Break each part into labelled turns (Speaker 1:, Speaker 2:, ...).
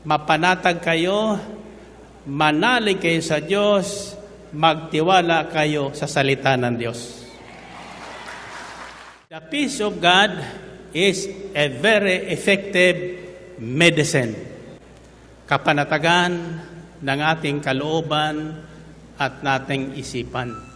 Speaker 1: mapanatag kayo, manalig kayo sa Diyos, magtiwala kayo sa salita ng Diyos. The peace of God is a very effective medicine. Kapanatagan ng ating kalooban at nating isipan.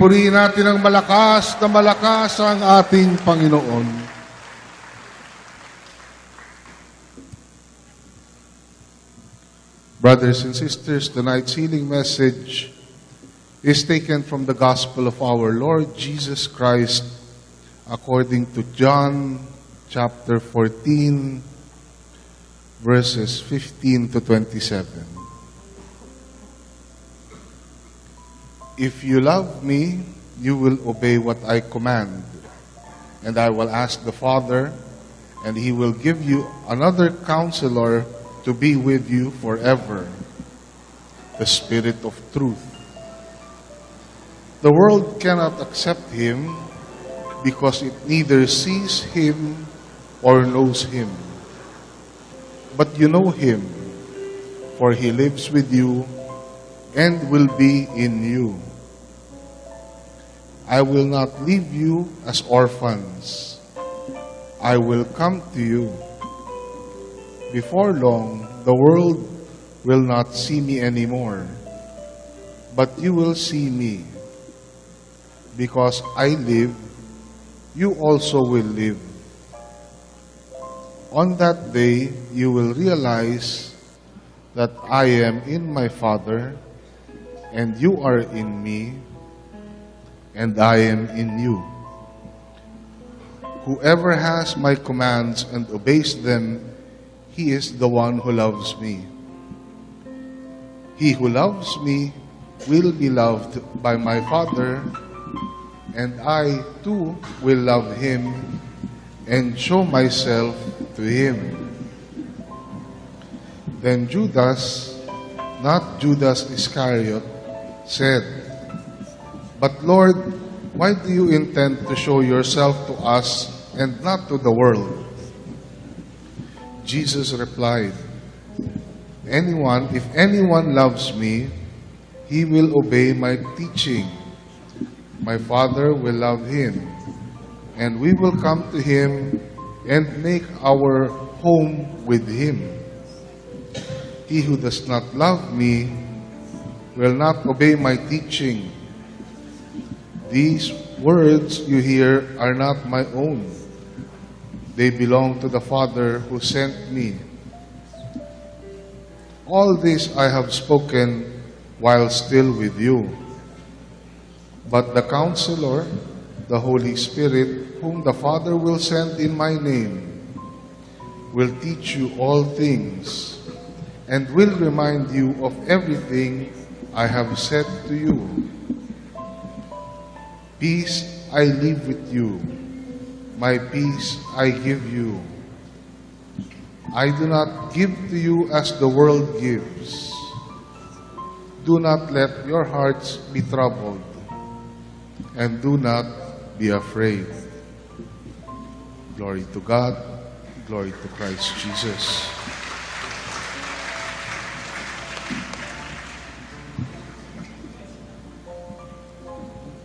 Speaker 2: Purihin natin ang malakas na malakas ang ating Panginoon. Brothers and sisters, tonight's healing message is taken from the Gospel of our Lord Jesus Christ according to John chapter 14, verses 15 to 27. If you love me, you will obey what I command. And I will ask the Father, and he will give you another counselor to be with you forever, the Spirit of truth. The world cannot accept him because it neither sees him or knows him. But you know him, for he lives with you and will be in you. I will not leave you as orphans. I will come to you. Before long, the world will not see me anymore, but you will see me. Because I live, you also will live. On that day, you will realize that I am in my Father, and you are in me, and I am in you. Whoever has my commands and obeys them, he is the one who loves me. He who loves me will be loved by my Father, and I too will love him and show myself to him. Then Judas, not Judas Iscariot, said, "But Lord, why do you intend to show yourself to us and not to the world?" Jesus replied, If anyone loves me, he will obey my teaching. My Father will love him, and we will come to him and make our home with him. He who does not love me will not obey my teaching. These words you hear are not my own. They belong to the Father who sent me. All this I have spoken while still with you. But the Counselor, the Holy Spirit, whom the Father will send in my name, will teach you all things and will remind you of everything I have said to you. Peace I leave with you. My peace I give you. I do not give to you as the world gives. Do not let your hearts be troubled, and do not be afraid. Glory to God. Glory to Christ Jesus.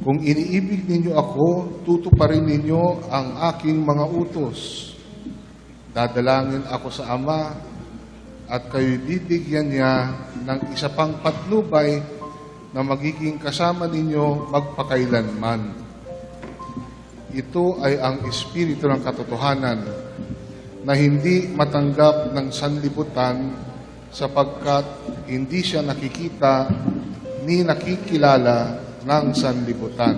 Speaker 2: Kung iniibig ninyo ako, tutuparin ninyo ang aking mga utos. Dadalangin ako sa Ama, at kayo'y bibigyan niya ng isa pang patnubay na magiging kasama ninyo magpakailanman. Ito ay ang Espiritu ng katotohanan na hindi matanggap ng sanlibutan sapagkat hindi siya nakikita ni nakikilala ng sanlibutan.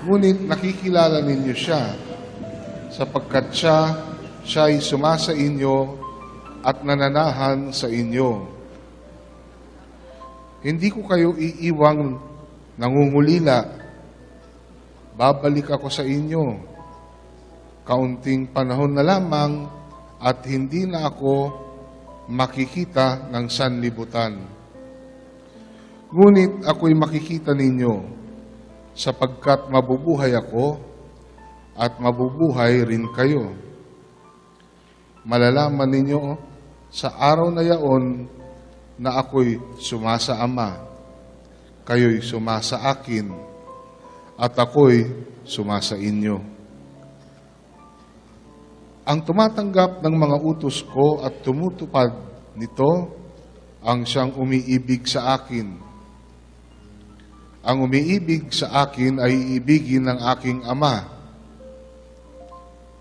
Speaker 2: Ngunit nakikilala ninyo siya sapagkat siya'y sumasa inyo at nananahan sa inyo. Hindi ko kayo iiwang nangungulila. Babalik ako sa inyo. Kaunting panahon na lamang at hindi na ako makikita ng sanlibutan. Ngunit ako'y makikita ninyo sapagkat mabubuhay ako at mabubuhay rin kayo. Malalaman ninyo sa araw na yaon na ako'y sumasa Ama, kayo'y sumasa akin, at ako'y sumasa inyo. Ang tumatanggap ng mga utos ko at tumutupad nito, ang siyang umiibig sa akin. Ang umiibig sa akin ay iibigin ng aking Ama.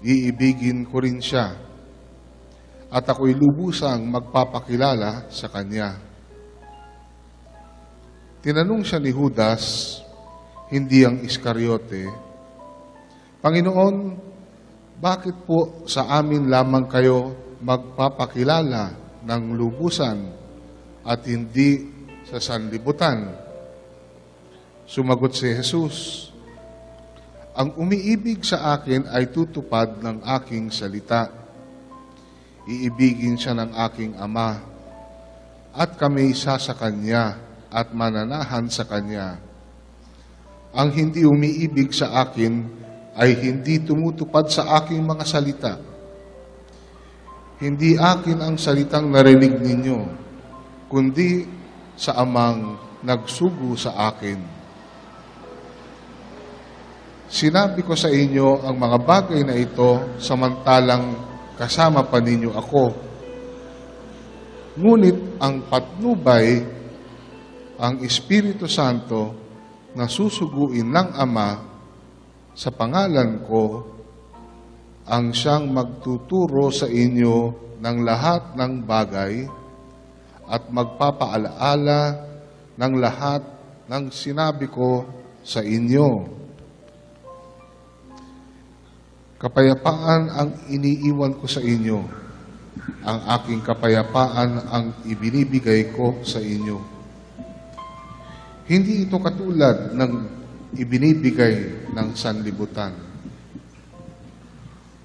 Speaker 2: Iibigin ko rin siya, at ako'y lubusang magpapakilala sa kanya. Tinanong siya ni Judas, hindi ang Iscariote, Panginoon, bakit po sa amin lamang kayo magpapakilala ng lubusan at hindi sa sanlibutan? Sumagot si Jesus, ang umiibig sa akin ay tutupad ng aking salita. Iibigin siya ng aking Ama, at kami isa sa Kanya at mananahan sa Kanya. Ang hindi umiibig sa akin ay hindi tumutupad sa aking mga salita. Hindi akin ang salitang narinig ninyo, kundi sa Amang nagsugo sa akin. Sinabi ko sa inyo ang mga bagay na ito samantalang kasama pa ninyo ako. Ngunit ang patnubay, ang Espiritu Santo na susuguin ng Ama sa pangalan ko, ang siyang magtuturo sa inyo ng lahat ng bagay at magpapaalaala ng lahat ng sinabi ko sa inyo. Kapayapaan ang iniiwan ko sa inyo. Ang aking kapayapaan ang ibinibigay ko sa inyo. Hindi ito katulad ng ibinibigay ng sanlibutan.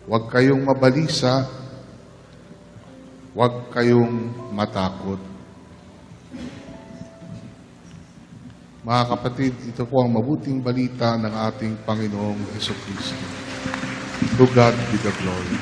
Speaker 2: Huwag kayong mabalisa, huwag kayong matakot. Mga kapatid, ito po ang mabuting balita ng ating Panginoong Hesukristo. To God be the glory.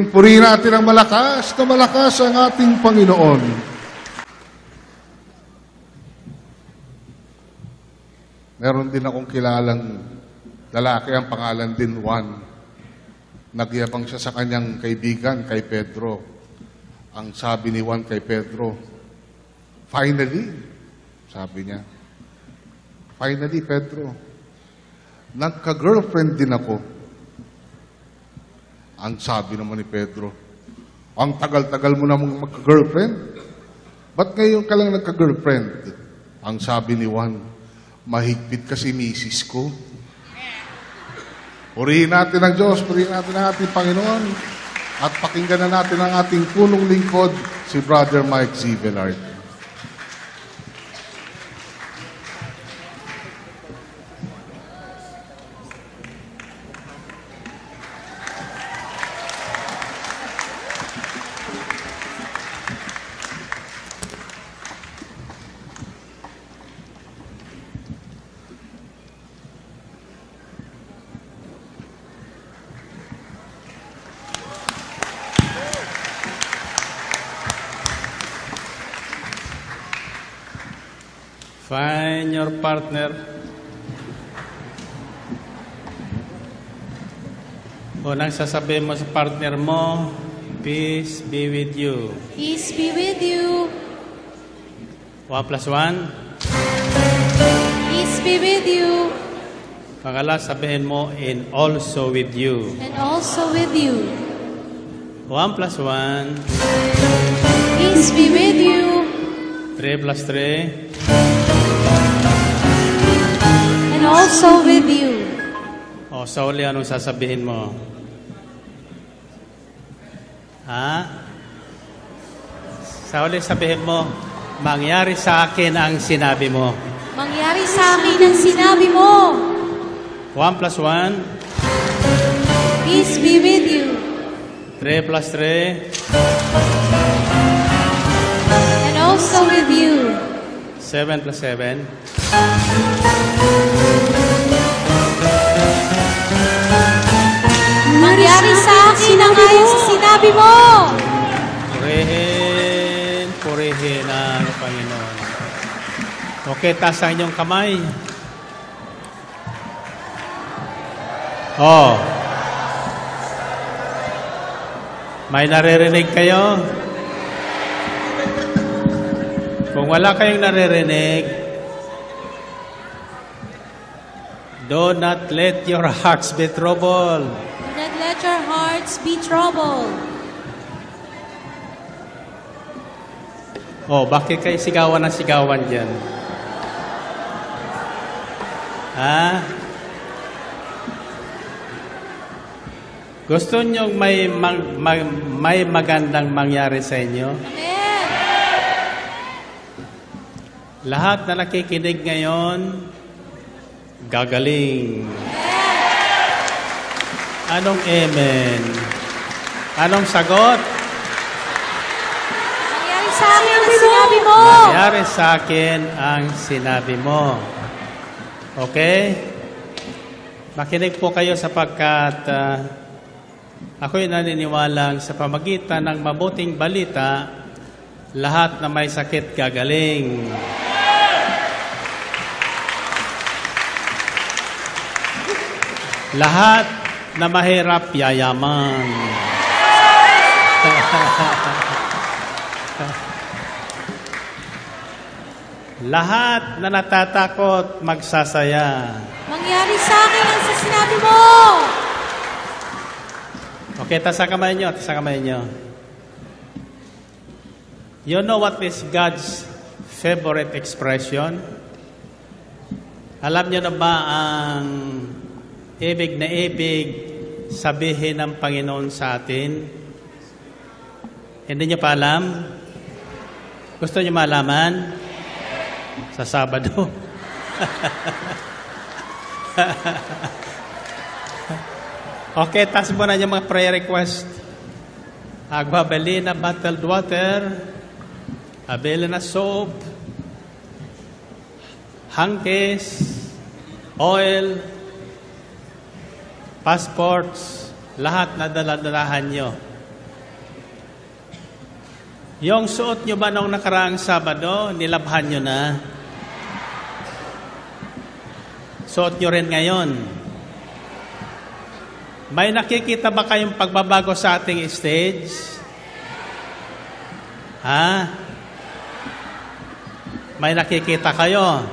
Speaker 2: Purihin natin ang malakas na malakas ang ating Panginoon. Meron din akong kilalang lalaki, ang pangalan din Juan. Nagyabang siya sa kanyang kaibigan, kay Pedro. Ang sabi ni Juan kay Pedro, finally, sabi niya, finally, Pedro, nagka-girlfriend din ako. Ang sabi naman ni Pedro, ang tagal-tagal mo namang magka-girlfriend? Ba't ngayon ka lang nagka-girlfriend? Ang sabi ni Juan, mahigpit kasi misis ko. Purihin natin ang Diyos, purihin natin ang ating Panginoon, at pakinggan na natin ang ating punong lingkod, si Brother Mike Zivelard.
Speaker 1: Find your partner. Unang sasabihin mo sa partner mo, peace be with you.
Speaker 3: Peace be with you.
Speaker 1: 1 plus 1.
Speaker 3: Peace be with you.
Speaker 1: Pangalawa, sabihin mo, and also with you.
Speaker 3: And also with you.
Speaker 1: 1 plus 1,
Speaker 3: Peace be with you.
Speaker 1: 3 plus 3,
Speaker 3: And also with you.
Speaker 1: o sa uli, anong sasabihin mo? Ha? Sa uli, sabihin mo, mangyari sa akin ang sinabi mo.
Speaker 3: Mangyari sa akin ang sinabi mo.
Speaker 1: 1 plus 1,
Speaker 3: Peace be with you.
Speaker 1: 3 plus 3,
Speaker 3: And also with you.
Speaker 1: 7 plus 7,
Speaker 3: Mangyari sa akin ang ayon sa sinabi mo.
Speaker 1: purihin ang Panginoon. Okay, taas ang inyong kamay. Oh. May naririnig kayo? Kung wala kayong naririnig, do not let your hearts be troubled.
Speaker 3: Do not let your hearts be troubled.
Speaker 1: Oh, bakit kayo sigawan ng sigawan dyan? Ha? Gusto nyo may magandang mangyari sa inyo?
Speaker 3: Amen.
Speaker 1: Lahat na nakikinig ngayon, gagaling. Anong amen? Anong sagot?
Speaker 3: Mangyari sa akin ang sinabi mo.
Speaker 1: Nangyari sa akin ang sinabi mo. Okay? Makinig po kayo sapagkat ako'y naniniwalang sa pamagitan ng mabuting balita, lahat na may sakit gagaling. Lahat na mahirap yayaman. Lahat na natatakot magsasaya.
Speaker 3: Mangyari sa akin ang sa sinabi mo.
Speaker 1: Okay, taas ang kamay nyo, taas ang kamay nyo. You know what is God's favorite expression? Alam nyo na ba ang ibig na ibig sabihin ng Panginoon sa atin? Hindi nyo pa alam? Gusto nyo malaman? Sa Sabado. Okay, taas mo na yung mga prayer request. Agbabali na bottled water, abili na soap, hangkes, oil, passports, lahat na daladalahan nyo. Yung suot nyo ba nung nakaraang Sabado, nilabhan nyo na? Suot nyo rin ngayon. May nakikita ba kayong pagbabago sa ating stage? Ha? May nakikita kayo?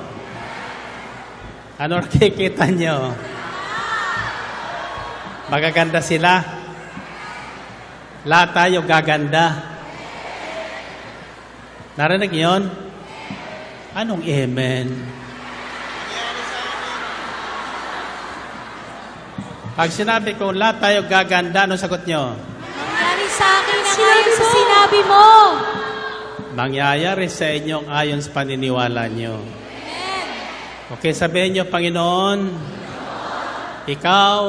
Speaker 1: Ano nakikita nyo? Magaganda sila? Lahat tayo gaganda. Narinig yun? Anong amen? Pag sinabi ko, lahat tayo gaganda, anong sagot nyo?
Speaker 3: Mangyari sa akin ang ayon sa sinabi mo.
Speaker 1: Mangyayari sa inyong ayon sa paniniwala nyo.
Speaker 3: Amen.
Speaker 1: Okay, sabihin nyo, Panginoon, Ikaw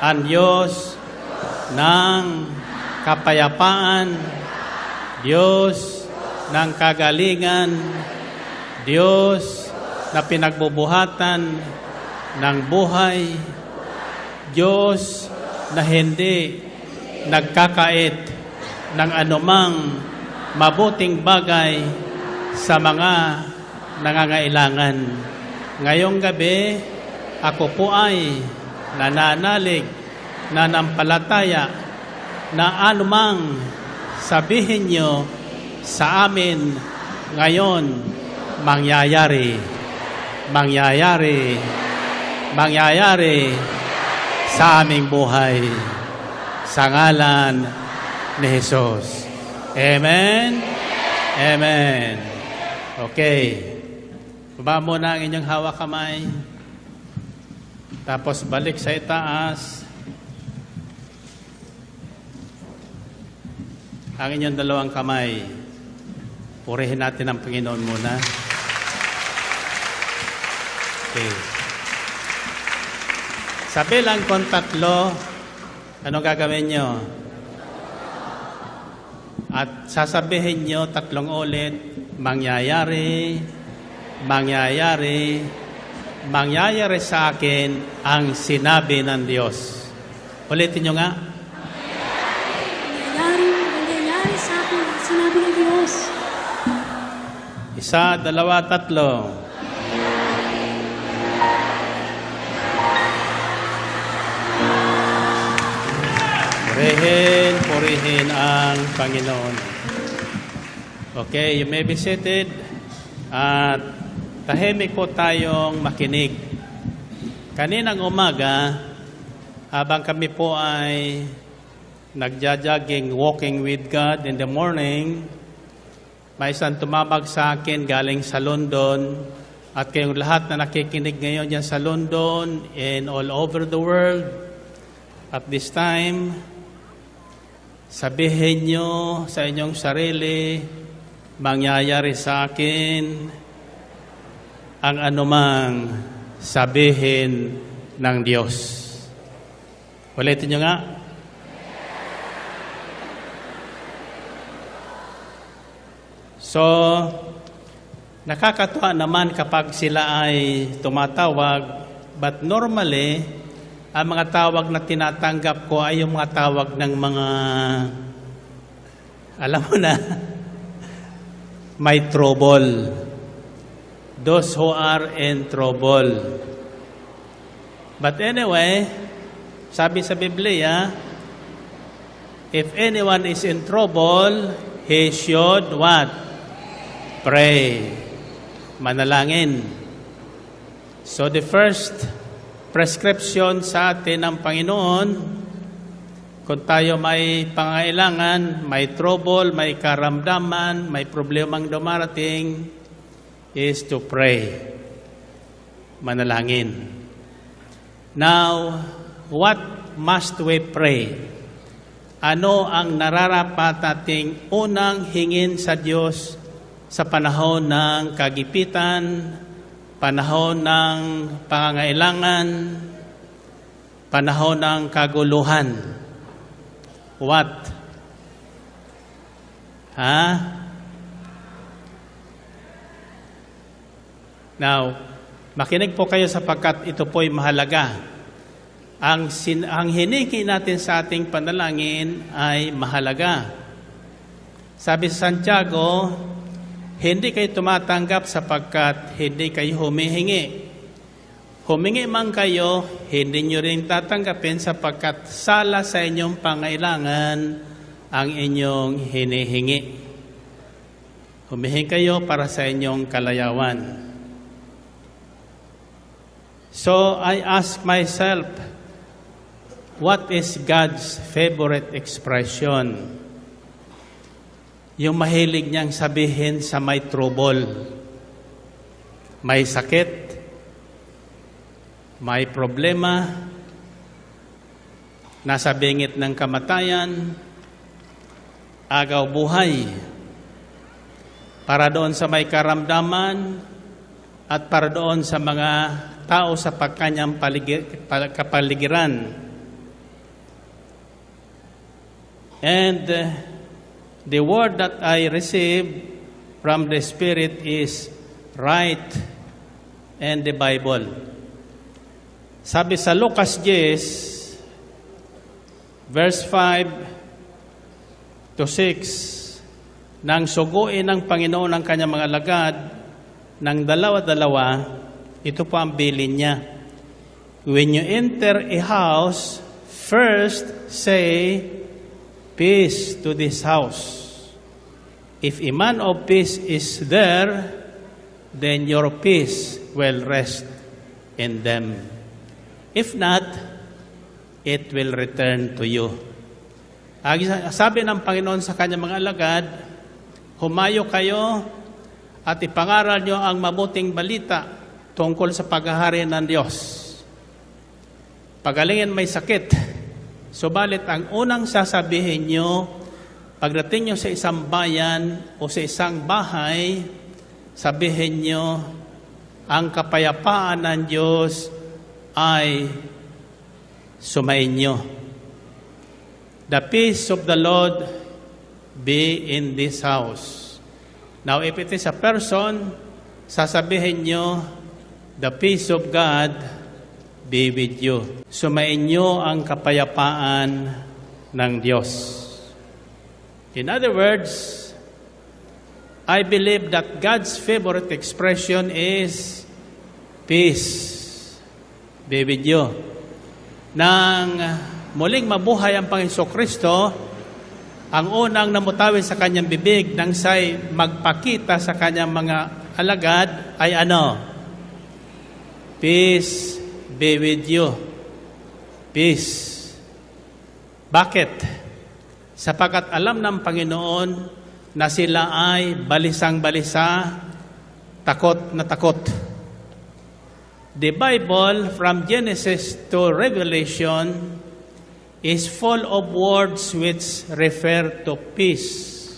Speaker 1: ang Diyos ng kapayapaan, Diyos ng kagalingan, Diyos na pinagbubuhatan ng buhay, Diyos na hindi nagkakait ng anumang mabuting bagay sa mga nangangailangan. Ngayong gabi, ako po ay nananalig, nanampalataya na anumang sabihin nyo sa amin ngayon, mangyayari, mangyayari, mangyayari sa aming buhay. Sa ngalan ni Jesus. Amen? Amen. Okay. Baba muna ang inyong hawak kamay. Tapos balik sa itaas. Ang inyong dalawang kamay. Purihin natin ang Panginoon muna. Okay. Sa bilang kung 3, anong gagawin nyo? At sasabihin nyo 3 ulit, mangyayari, mangyayari, mangyayari sa akin ang sinabi ng Diyos. Ulitin nyo nga.
Speaker 3: Mangyayari sa akin ang sinabi ng Diyos.
Speaker 1: 1, 2, 3. Purihin ang Panginoon. Okay, you may be seated. At tahimik po tayong makinig. Kaninang umaga, habang kami po ay nagja-jogging, walking with God in the morning, may isang tumawag sa akin galing sa London. At kayong lahat na nakikinig ngayon dyan sa London and all over the world, at this time, sabihin nyo sa inyong sarili, mangyayari sa akin ang anumang sabihin ng Diyos. Ulitin nyo nga. So, nakakatuwa naman kapag sila ay tumatawag, but normally, ang mga tawag na tinatanggap ko ay yung mga tawag ng mga, alam mo na, may trouble. Those who are in trouble. But anyway, sabi sa Biblia, if anyone is in trouble, he should what? Pray. Manalangin. So the first prescription sa atin ng Panginoon, kung tayo may pangailangan, may trouble, may karamdaman, may problemang dumarating, is to pray. Manalangin. Now, what must we pray? Ano ang nararapat nating unang hingin sa Diyos sa panahon ng kagipitan, panahon ng pangangailangan, panahon ng kaguluhan? What? Now, makinig po kayo sapagkat ito po'y mahalaga. Ang hiniki natin sa ating panalangin ay mahalaga. Sabi sa Santiago, hindi kayo tumatanggap sapagkat hindi kayo humihingi. Humingi man kayo, hindi nyo rin tatanggapin sapagkat sala sa inyong pangailangan ang inyong hinihingi. Humihingi kayo para sa inyong kalayawan. So I ask myself, what is God's favorite expression? Yung mahilig niyang sabihin sa may trouble, may sakit, may problema, nasa bingit ng kamatayan, agaw buhay, para doon sa may karamdaman at para doon sa mga tao sa pagkanyang kapaligiran. And the word that I received from the Spirit is right and the Bible. Sabi sa Lucas 10, verse 5 to 6, nang suguin ng Panginoon ang kanyang mga alagad ng dalawa-dalawa, ito po ang bilin niya. When you enter a house, first say, peace to this house. If a man of peace is there, then your peace will rest in them. If not, it will return to you. Sabi ng Panginoon sa kanyang mga alagad, humayo kayo at ipangaral nyo ang mabuting balita tungkol sa paghahari ng Diyos. Pagalingin may sakit, subalit ang unang sasabihin nyo, pagdating nyo sa isang bayan o sa isang bahay, sabihin nyo, ang kapayapaan ng Diyos ay sumainyo. The peace of the Lord be in this house. Now, if it is a person, sasabihin nyo, the peace of God be with you. Sumainyo ang kapayapaan ng Diyos. In other words, I believe that God's favorite expression is peace be with you. Nang muling mabuhay ang Panginoon Kristo, ang unang namutawid sa kanyang bibig nang siya'y magpakita sa kanyang mga alagad ay ano? Peace be with you. Peace. Bakit? Sapagkat alam ng Panginoon na sila ay balisang-balisa, takot na takot. The Bible, from Genesis to Revelation, is full of words which refer to peace.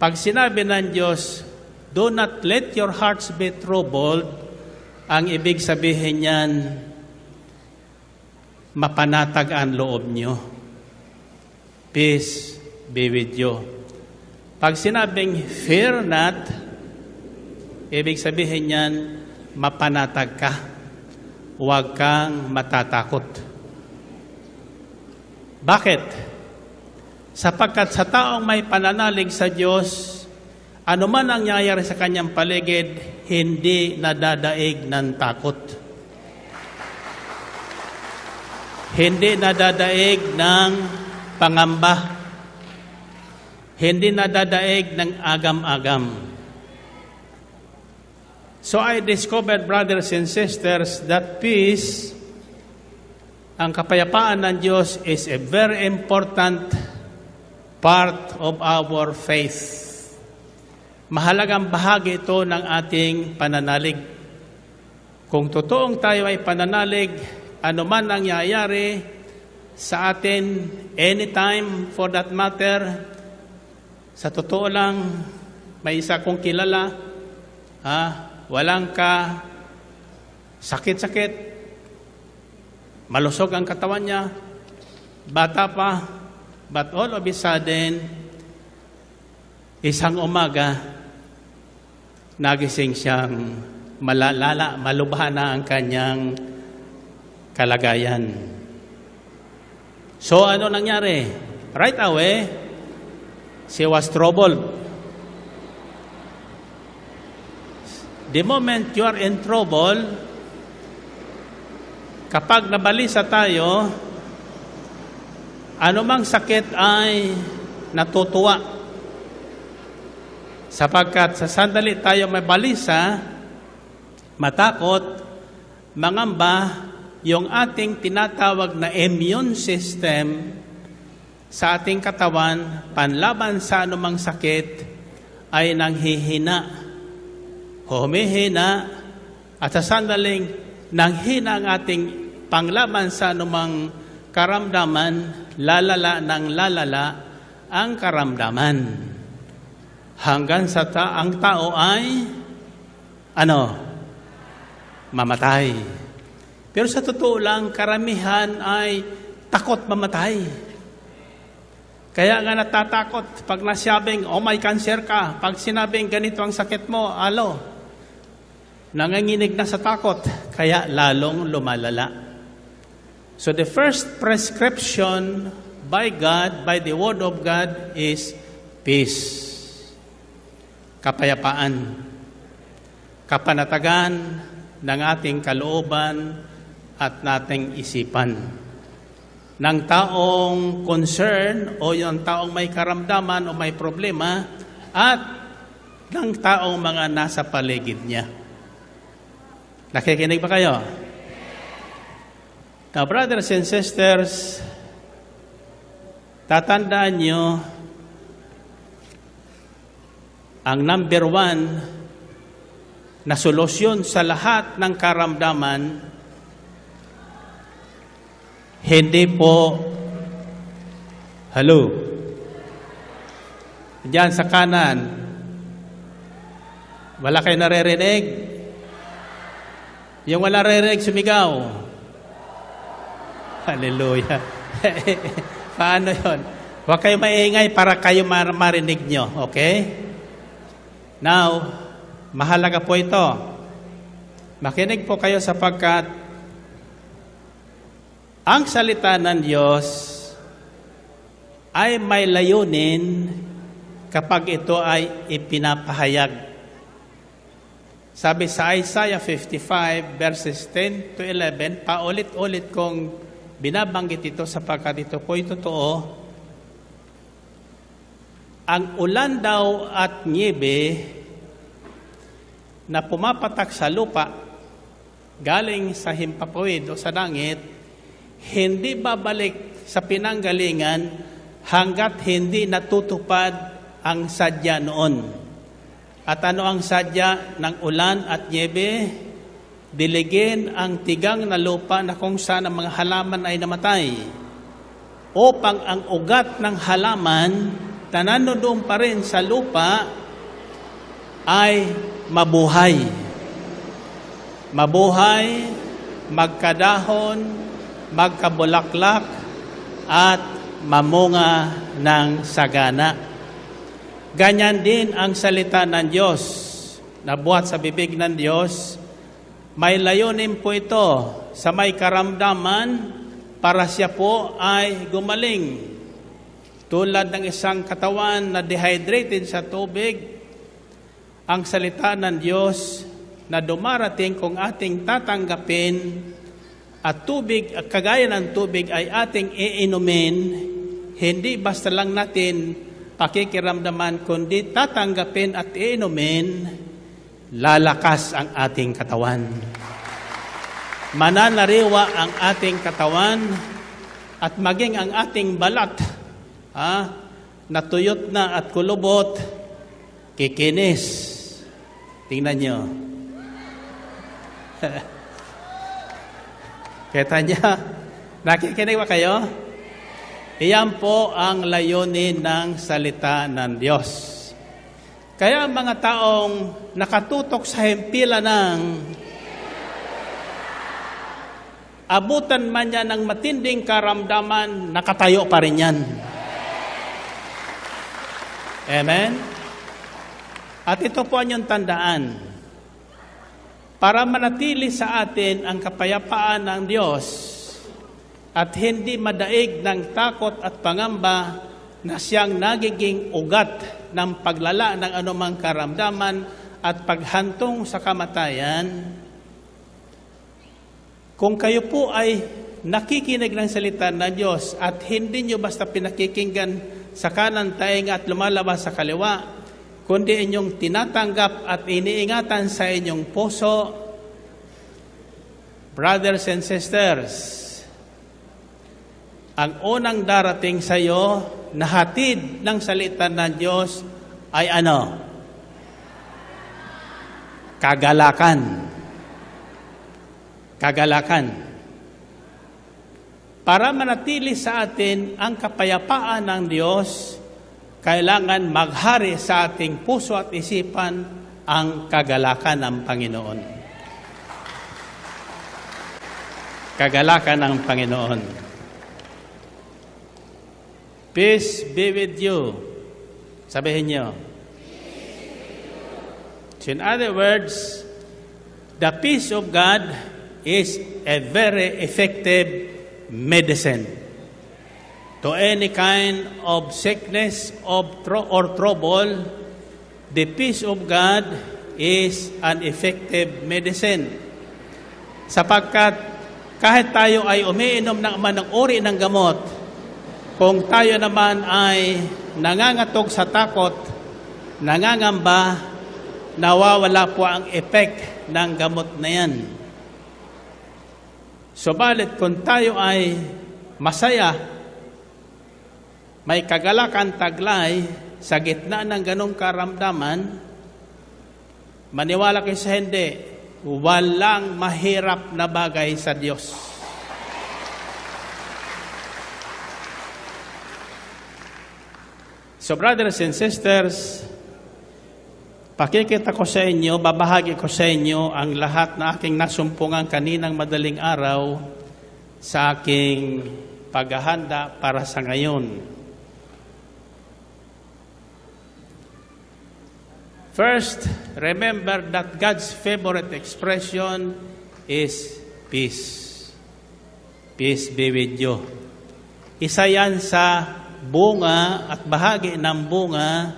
Speaker 1: Pag sinabi ng Diyos, do not let your hearts be troubled, ang ibig sabihin niyan, mapanatag ang loob nyo. Peace be with you. Pag sinabing fear not, ibig sabihin niyan, mapanatag ka. Huwag kang matatakot. Bakit? Sapagkat sa taong may pananalig sa Diyos, ano man ang nangyayari sa kanyang paligid, hindi nadadaig ng takot. Hindi nadadaig ng pangamba. Hindi nadadaig ng agam-agam. So I discovered, brothers and sisters, that peace, ang kapayapaan ng Diyos, is a very important part of our faith. Mahalagang bahagi ito ng ating pananalig. Kung totoong tayo ay pananalig, ano man ang nangyayari sa atin, anytime for that matter, sa totoo lang, may isa kong kilala, walang ka sakit-sakit, malusog ang katawan niya, bata pa, but all of a sudden, isang umaga, nagising siyang malubha na ang kanyang kalagayan. So ano nangyari? Right away, she was troubled. The moment you are in trouble, kapag nabalisa tayo, anumang sakit ay natutuwa. Sapagkat sa sandali tayo may balisa, matakot, mangamba, yung ating tinatawag na immune system sa ating katawan, panlaban sa anumang sakit, ay nanghihina. Humihina, at sa sandaling nanghina ang ating panglaban sa anumang karamdaman, lalala ng lalala ang karamdaman. Hanggang sa ang tao ay mamatay. Pero sa totoo lang, karamihan ay takot mamatay. Kaya nga natatakot pag nasabing, oh may cancer ka. Pag sinabing ganito ang sakit mo, nanganginig na sa takot. Kaya lalong lumalala. So the first prescription by God, by the Word of God, is peace. Kapayapaan. Kapanatagan ng ating kalooban at nating isipan. Ng taong concern o yung taong may karamdaman o may problema at ng taong mga nasa paligid niya. Nakikinig ba kayo? Now, brothers and sisters, tatandaan nyo, ang number one na solusyon sa lahat ng karamdaman, hindi po, hello, diyan sa kanan, wala kayo naririnig? Yung wala naririnig, sumigaw. Hallelujah. Paano yun? Huwag kayo maingay para kayo marinig nyo, okay? Now, mahalaga po ito. Makinig po kayo sapagkat ang salita ng Diyos ay may layunin kapag ito ay ipinapahayag. Sabi sa Isaiah 55 verses 10 to 11, paulit-ulit kong binabanggit ito sapagkat ito po totoo. Ang ulan daw at niebe na pumapatak sa lupa galing sa himpapawid o sa langit, hindi babalik sa pinanggalingan hanggat hindi natutupad ang sadya noon. At ano ang sadya ng ulan at niebe? Diligin ang tigang na lupa na kung saan ang mga halaman ay namatay, upang ang ugat ng halaman na nanodoon pa rin sa lupa ay mabuhay. Mabuhay, magkadahon, magkabulaklak, at mamunga ng sagana. Ganyan din ang salita ng Diyos na buhat sa bibig ng Diyos. May layunin po ito sa may karamdaman para siya po ay gumaling. Tulad ng isang katawan na dehydrated sa tubig, ang salita ng Diyos na dumarating kung ating tatanggapin at tubig, kagaya ng tubig ay ating iinumin, hindi basta lang natin pakikiramdaman, kundi tatanggapin at iinumin, lalakas ang ating katawan. Mananariwa ang ating katawan at maging ang ating balat, natuyot na at kulubot, kikinis. Tingnan nyo. Kita niya, nakikinig ba kayo? Iyan po ang layunin ng salita ng Diyos. Kaya mga taong nakatutok sa himpilan ng abutan man yan ng matinding karamdaman, nakatayo pa rin yan. Amen? At ito po ang yung tandaan. Para manatili sa atin ang kapayapaan ng Diyos at hindi madaig ng takot at pangamba na siyang nagiging ugat ng paglala ng anumang karamdaman at paghantong sa kamatayan, kung kayo po ay nakikinig ng salita ng Diyos at hindi nyo basta pinakikinggan sa kanan tainga at lumalabas sa kaliwa, kundi inyong tinatanggap at iniingatan sa inyong puso, brothers and sisters, ang unang darating sa iyo na hatid ng salita ng Diyos ay ano? Kagalakan. Kagalakan. Para manatili sa atin ang kapayapaan ng Diyos, kailangan maghari sa ating puso at isipan ang kagalakan ng Panginoon. Kagalakan ng Panginoon. Peace be with you. Sabihin niyo. So in other words, the peace of God is a very effective medicine to any kind of sickness or trouble. The peace of God is an effective medicine. Sapagkat kahit tayo ay umiinom ng manang uri ng gamot, kung tayo naman ay nangangatog sa takot, nangangamba, nawawala po ang effect ng gamot na yan. Subalit kung tayo ay masaya, may kagalakan taglay sa gitna ng ganong karamdaman, maniwala kayo sa hindi, walang mahirap na bagay sa Diyos. So brothers and sisters, pakikita ko sa inyo, babahagi ko sa inyo ang lahat na aking nasumpungan kaninang madaling araw sa aking paghahanda para sa ngayon. First, remember that God's favorite expression is peace. Peace be with you. Isa yan sa bunga at bahagi ng bunga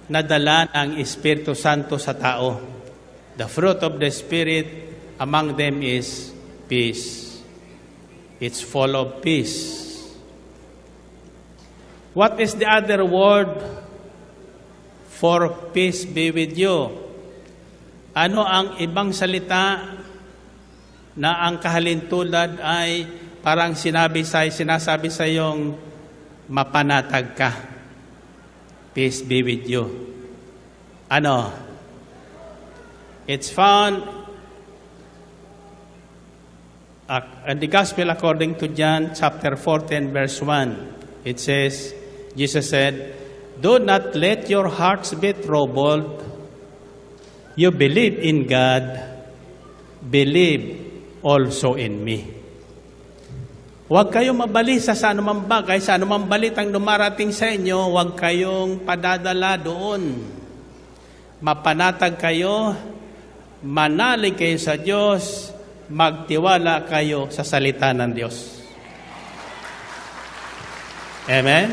Speaker 1: na dala ng Espiritu Santo sa tao. The fruit of the Spirit among them is peace. It's full of peace. What is the other word for peace be with you? Ano ang ibang salita na ang kahalintulad ay parang sinasabi sa iyong mapanatag ka? Peace be with you. Ano? It's found in the Gospel according to John chapter 14 verse 1. It says, Jesus said, "Do not let your hearts be troubled. You believe in God, believe also in me." Huwag kayong mabalisa sa anumang bagay, sa anumang balitang dumarating sa inyo, huwag kayong padadala doon. Mapanatag kayo, manalig kayo sa Diyos, magtiwala kayo sa salita ng Diyos. Amen?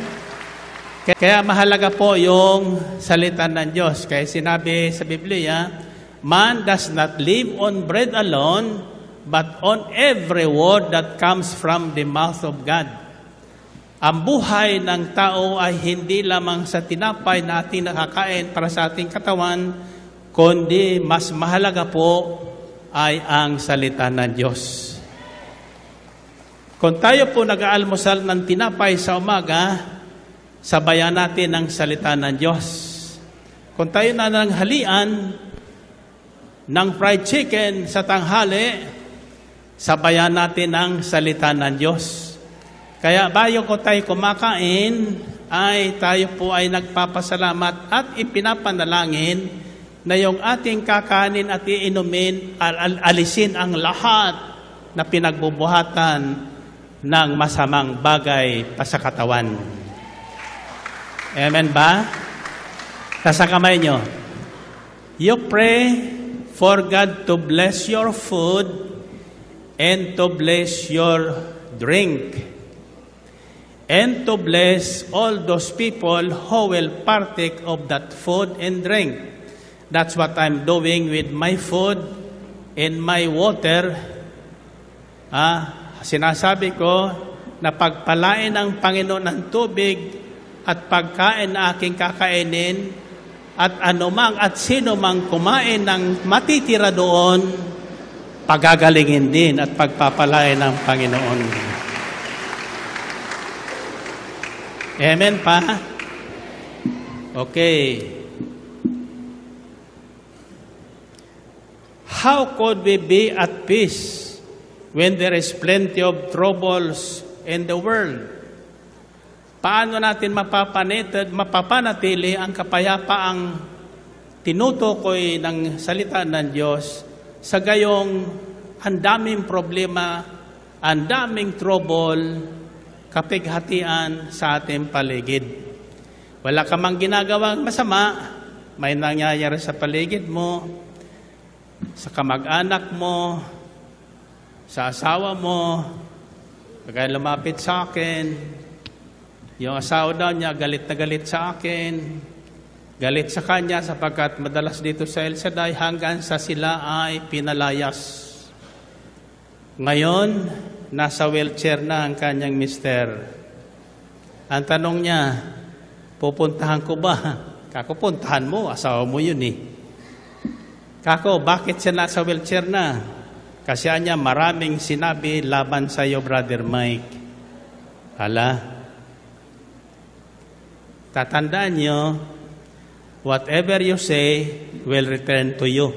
Speaker 1: Kaya mahalaga po yung salita ng Diyos. Kaya sinabi sa Biblia, man does not live on bread alone, but on every word that comes from the mouth of God. Ang buhay ng tao ay hindi lamang sa tinapay na ating nakakain para sa ating katawan, kundi mas mahalaga po ay ang salita ng Diyos. Kung tayo po nag-aalmusal ng tinapay sa umaga, sabayan natin ang salita ng Diyos. Kung tayo na nanghalian ng fried chicken sa tanghali, sabayan natin ang salita ng Diyos. Kaya bago ko tayo kumakain, ay tayo po ay nagpapasalamat at ipinapanalangin na yung ating kakanin at iinumin, alisin ang lahat na pinagbubuhatan ng masamang bagay pa sa katawan. Amen ba? Nasa kamay nyo. You pray for God to bless your food and to bless your drink, and to bless all those people who will partake of that food and drink. That's what I'm doing with my food and my water. Sinasabi ko na pagpalain ng Panginoon ng tubig at pagkain na aking kakainin, at anumang at sino mang kumain ng matitira doon, pagagalingin din at pagpapalain ng Panginoon. Amen pa? Okay. How could we be at peace when there is plenty of troubles in the world? Paano natin mapapanatili ang kapayapaang tinutukoy ng salita ng Diyos sa gayong ang daming problema, ang daming trouble, kapighatian sa ating paligid? Wala ka mang ginagawang masama, may nangyayari sa paligid mo, sa kamag-anak mo, sa asawa mo. Kaya lumapit sa akin, yung asawa daw niya galit na galit sa akin, galit sa kanya sapagkat madalas dito sa El Shaddai hanggang sa sila ay pinalayas. Ngayon, nasa wheelchair na ang kanyang mister. Ang tanong niya, pupuntahan ko ba? Kakupuntahan mo, asawa mo yun eh. Kako, bakit siya nasa wheelchair na? Kasi anya maraming sinabi laban sa iyo, Brother Mike. Hala, tatandaan nyo, whatever you say will return to you.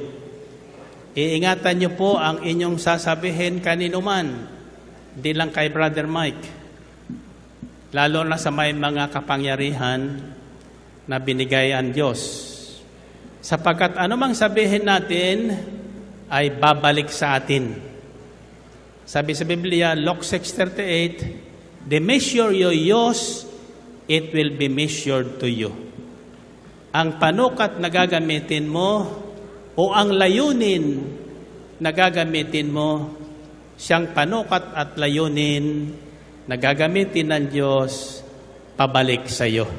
Speaker 1: Iingatan nyo po ang inyong sasabihin kanino man, hindi lang kay Brother Mike. Lalo na sa may mga kapangyarihan na binigay ang Diyos. Sapagkat anumang sabihin natin ay babalik sa atin. Sabi sa Biblia, Luke 6:38, the measure you use, it will be measured to you. Ang panukat na gagamitin mo o ang layunin na gagamitin mo, siyang panukat at layunin na gagamitin ng Diyos pabalik sa iyo.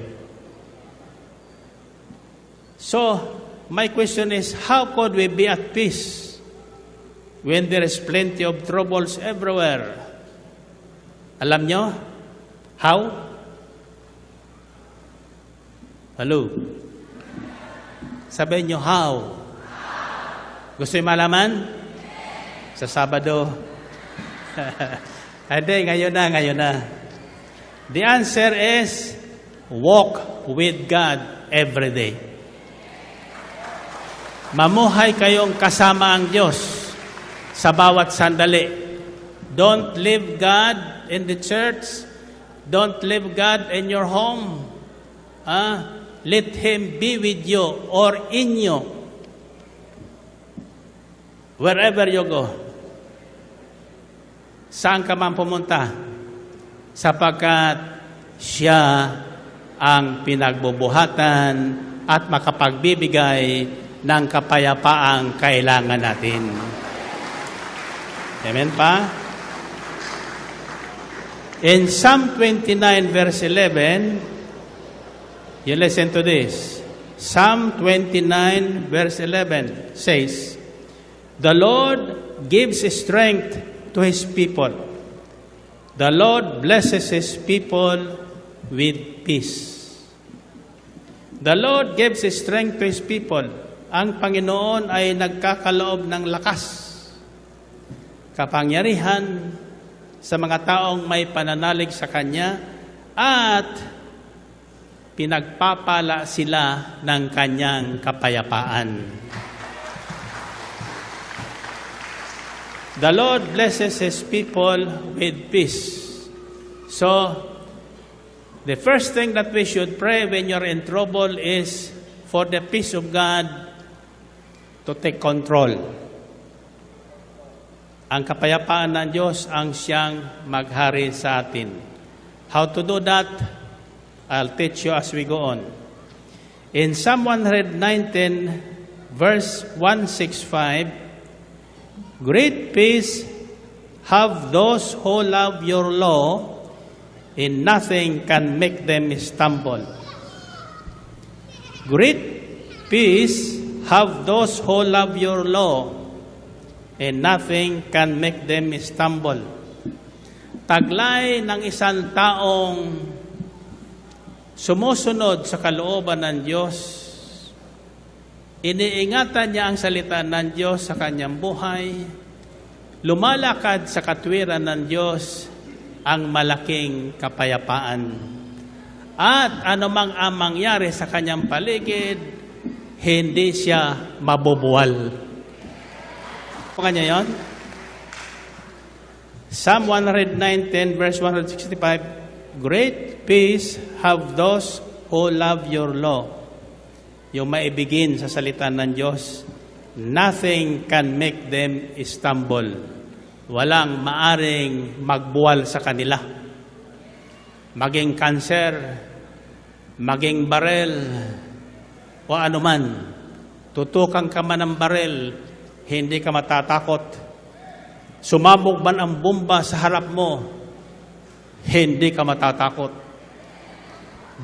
Speaker 1: So, my question is, how could we be at peace when there is plenty of troubles everywhere? Alam nyo? How? Hello? Sabihin nyo, how? Gusto nyo malaman? Sa Sabado. Hindi, ngayon na. The answer is, walk with God every day. Mamuhay kayong kasama ang Diyos sa bawat sandali. Don't leave God in the church. Don't leave God in your home. Let Him be with you or in you. Wherever you go. Saan ka man pumunta? Sapagkat siya ang pinagbubuhatan at makapagbibigay ng kapayapaang kailangan natin. Amen pa? In Psalm 29 verse 11, you listen to this. Psalm 29 verse 11 says, the Lord gives strength to His people. The Lord blesses His people with peace. The Lord gives strength to His people. Ang Panginoon ay nagkakaloob ng lakas, kapangyarihan sa mga taong may pananalig sa Kanya at pinagpapala sila ng Kanyang kapayapaan. The Lord blesses His people with peace. So, the first thing that we should pray when you're in trouble is for the peace of God to take control. Ang kapayapaan ng Diyos ang siyang maghari sa atin. How to do that? I'll teach you as we go on. In Psalm 119, verse 165, great peace have those who love your law, and nothing can make them stumble. Great peace have those who love your law, and nothing can make them stumble. Taglay ng isang taong sumusunod sa kalooban ng Diyos, iniingatan niya ang salita ng Diyos sa kanyang buhay, lumalakad sa katwiran ng Diyos, ang malaking kapayapaan. At anumang ang mangyari sa kanyang paligid, hindi siya mabubuwal. Kanya yon? Psalm 119 verse 165, great peace have those who love your law. Yung maibigin sa salita ng Diyos, nothing can make them stumble. Walang maaring magbuwal sa kanila. Maging cancer, maging barel, o anuman, tutukan ka man ng barel, hindi ka matatakot. Sumabog man ang bomba sa harap mo, hindi ka matatakot.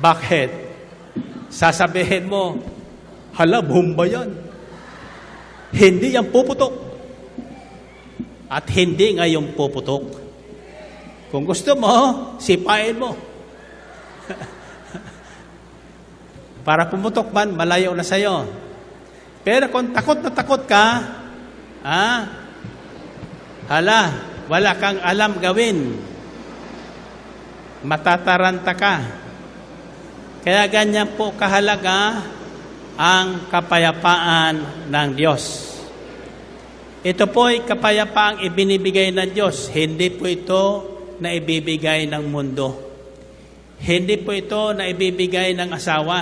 Speaker 1: Bakit? Sasabihin mo, hala, bomba yan. Hindi yan puputok. At hindi ngayon puputok. Kung gusto mo, sipain mo. Para pumutok man, malayo na sa'yo. Pero kung takot na takot ka, Hala, wala kang alam gawin. Matataranta ka. Kaya ganyan po kahalaga ang kapayapaan ng Diyos. Ito po ay kapayapaang ibinibigay ng Diyos. Hindi po ito na ibibigay ng mundo. Hindi po ito na ibibigay ng asawa.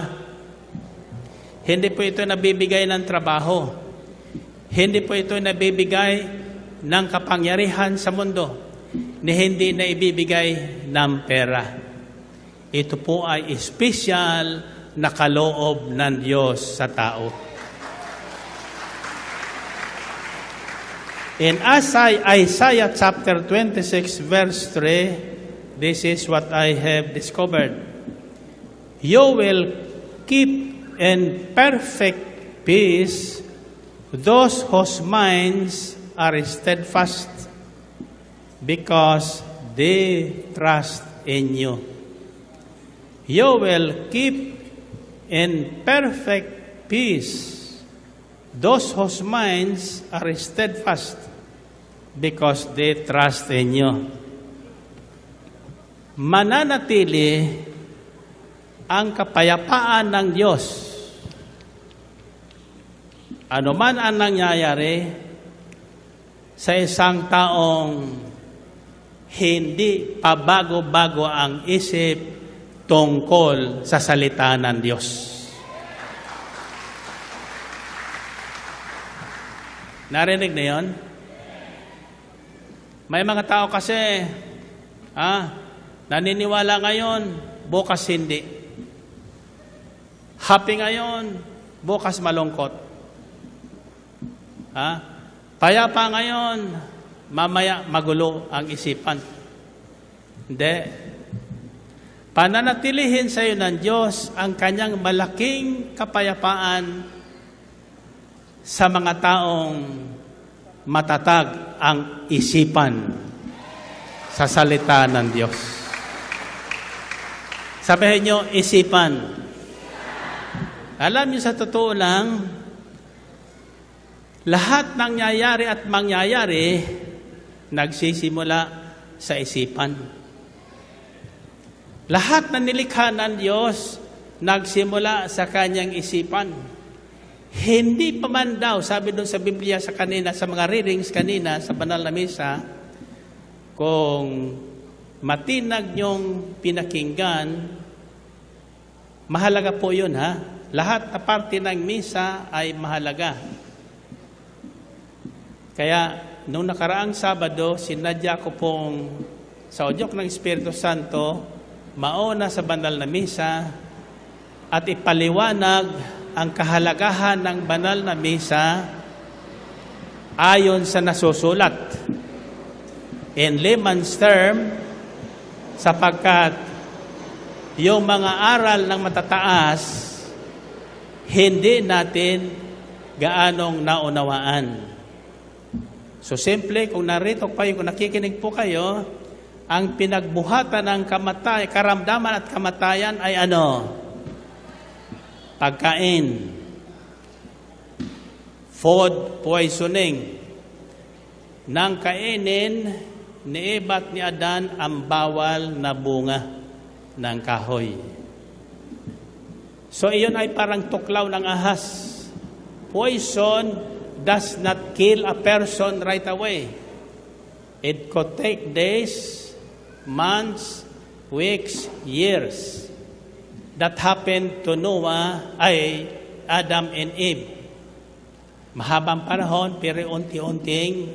Speaker 1: Hindi po ito na bibigay ng trabaho. Hindi po ito na bibigay ng kapangyarihan sa mundo. Hindi na ibibigay ng pera. Ito po ay espesyal na kaloob ng Diyos sa tao. In Isaiah chapter 26 verse 3, this is what I have discovered. You will keep in perfect peace those whose minds are steadfast because they trust in you. You will keep in perfect peace those whose minds are steadfast because they trust in you. Mananatili ang kapayapaan ng Diyos. Ano man ang nangyayari sa isang taong hindi pabago-bago ang isip tungkol sa salita ng Diyos. Narinig na yun? May mga tao kasi, naniniwala ngayon, bukas hindi. Happy ngayon, bukas malungkot. Payapa ngayon, mamaya magulo ang isipan. Hindi. Pananatilihin sa iyo ng Diyos ang kanyang malaking kapayapaan sa mga taong matatag ang isipan sa salita ng Diyos. Sabihin nyo, isipan. Alam niyo sa totoo lang, lahat ng nangyayari at mangyayari nagsisimula sa isipan. Lahat na nilikha ng Diyos nagsimula sa kanyang isipan. Hindi pa man daw, sabi doon sa Biblia sa kanina, sa mga readings kanina sa banal na misa, kung matinag niyong pinakinggan, mahalaga po yun ha. Lahat na parte ng misa ay mahalaga. Kaya, nung nakaraang Sabado, sinadya ko pong sa udyok ng Espiritu Santo, mauna sa banal na misa at ipaliwanag ang kahalagahan ng banal na misa ayon sa nasusulat. In layman's term, sapagkat yung mga aral ng matataas, hindi natin gaanong naunawaan. So simple, kung narito pa kung nakikinig po kayo, ang pinagbuhatan ng karamdaman at kamatayan ay ano? Pagkain. Food poisoning. Nang kainin ni Eva at ni Adan ang bawal na bunga ng kahoy. So iyon ay parang tuklaw ng ahas. Poison does not kill a person right away. It could take days, months, weeks, years. That happened to Noah, Adam and Eve. Mahabang panahon, pero unti-unting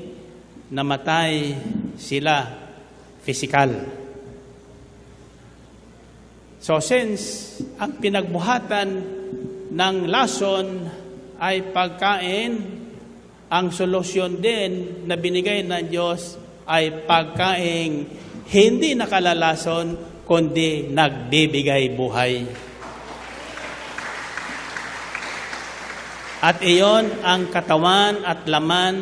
Speaker 1: namatay sila physical. So since ang pinagbuhatan ng lason ay pagkain, ang solusyon din na binigay ng Diyos ay pagkain hindi nakalalason, kundi nagbibigay buhay. At iyon ang katawan at laman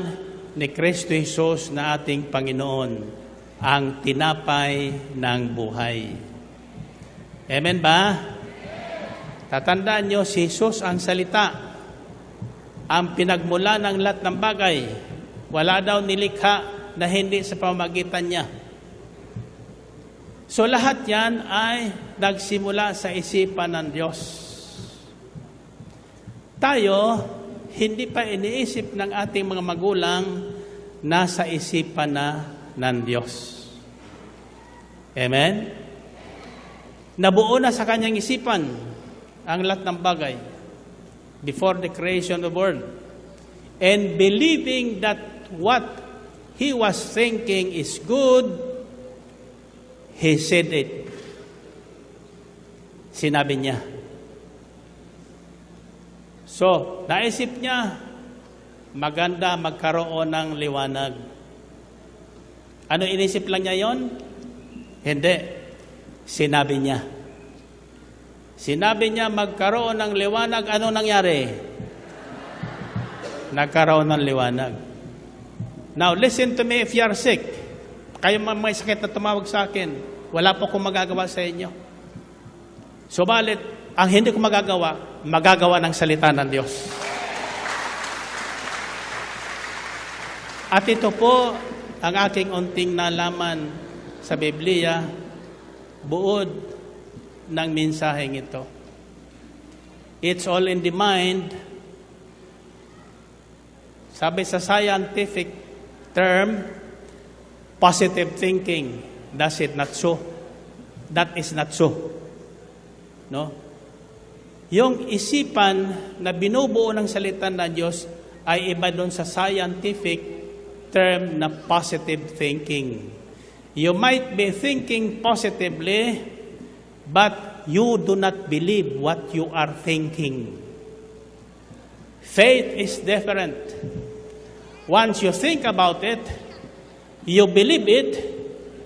Speaker 1: ni Kristo Jesus na ating Panginoon, ang tinapay ng buhay. Amen ba? Tatandaan nyo, si Jesus ang salita, ang pinagmula ng lahat ng bagay. Wala daw nilikha na hindi sa pamamagitan niya. So lahat yan ay nagsimula sa isipan ng Diyos. Tayo, hindi pa iniisip ng ating mga magulang, nasa isipan na ng Diyos. Amen? Nabuo na sa kanyang isipan ang lahat ng bagay before the creation of the world. And believing that what he was thinking is good, he said it. Sinabi niya. So, naisip niya, maganda magkaroon ng liwanag. Ano inisip lang niya yon? Hindi. Sinabi niya. Sinabi niya magkaroon ng liwanag. Ano nangyari? Nagkaroon ng liwanag. Now, listen to me if you are sick. Kayo may sakit na tumawag sa akin. Wala po akong magagawa sa inyo. Subalit, ang hindi ko magagawa ng salita ng Diyos. At ito po ang aking unting nalaman sa Biblia, buod ng mensaheng ito. It's all in the mind. Sabi sa scientific term, positive thinking. Does it not so? That is not so. No? Yung isipan na binubuo ng salita ng Diyos ay iba doon sa scientific term na positive thinking. You might be thinking positively, but you do not believe what you are thinking. Faith is different. Once you think about it, you believe it,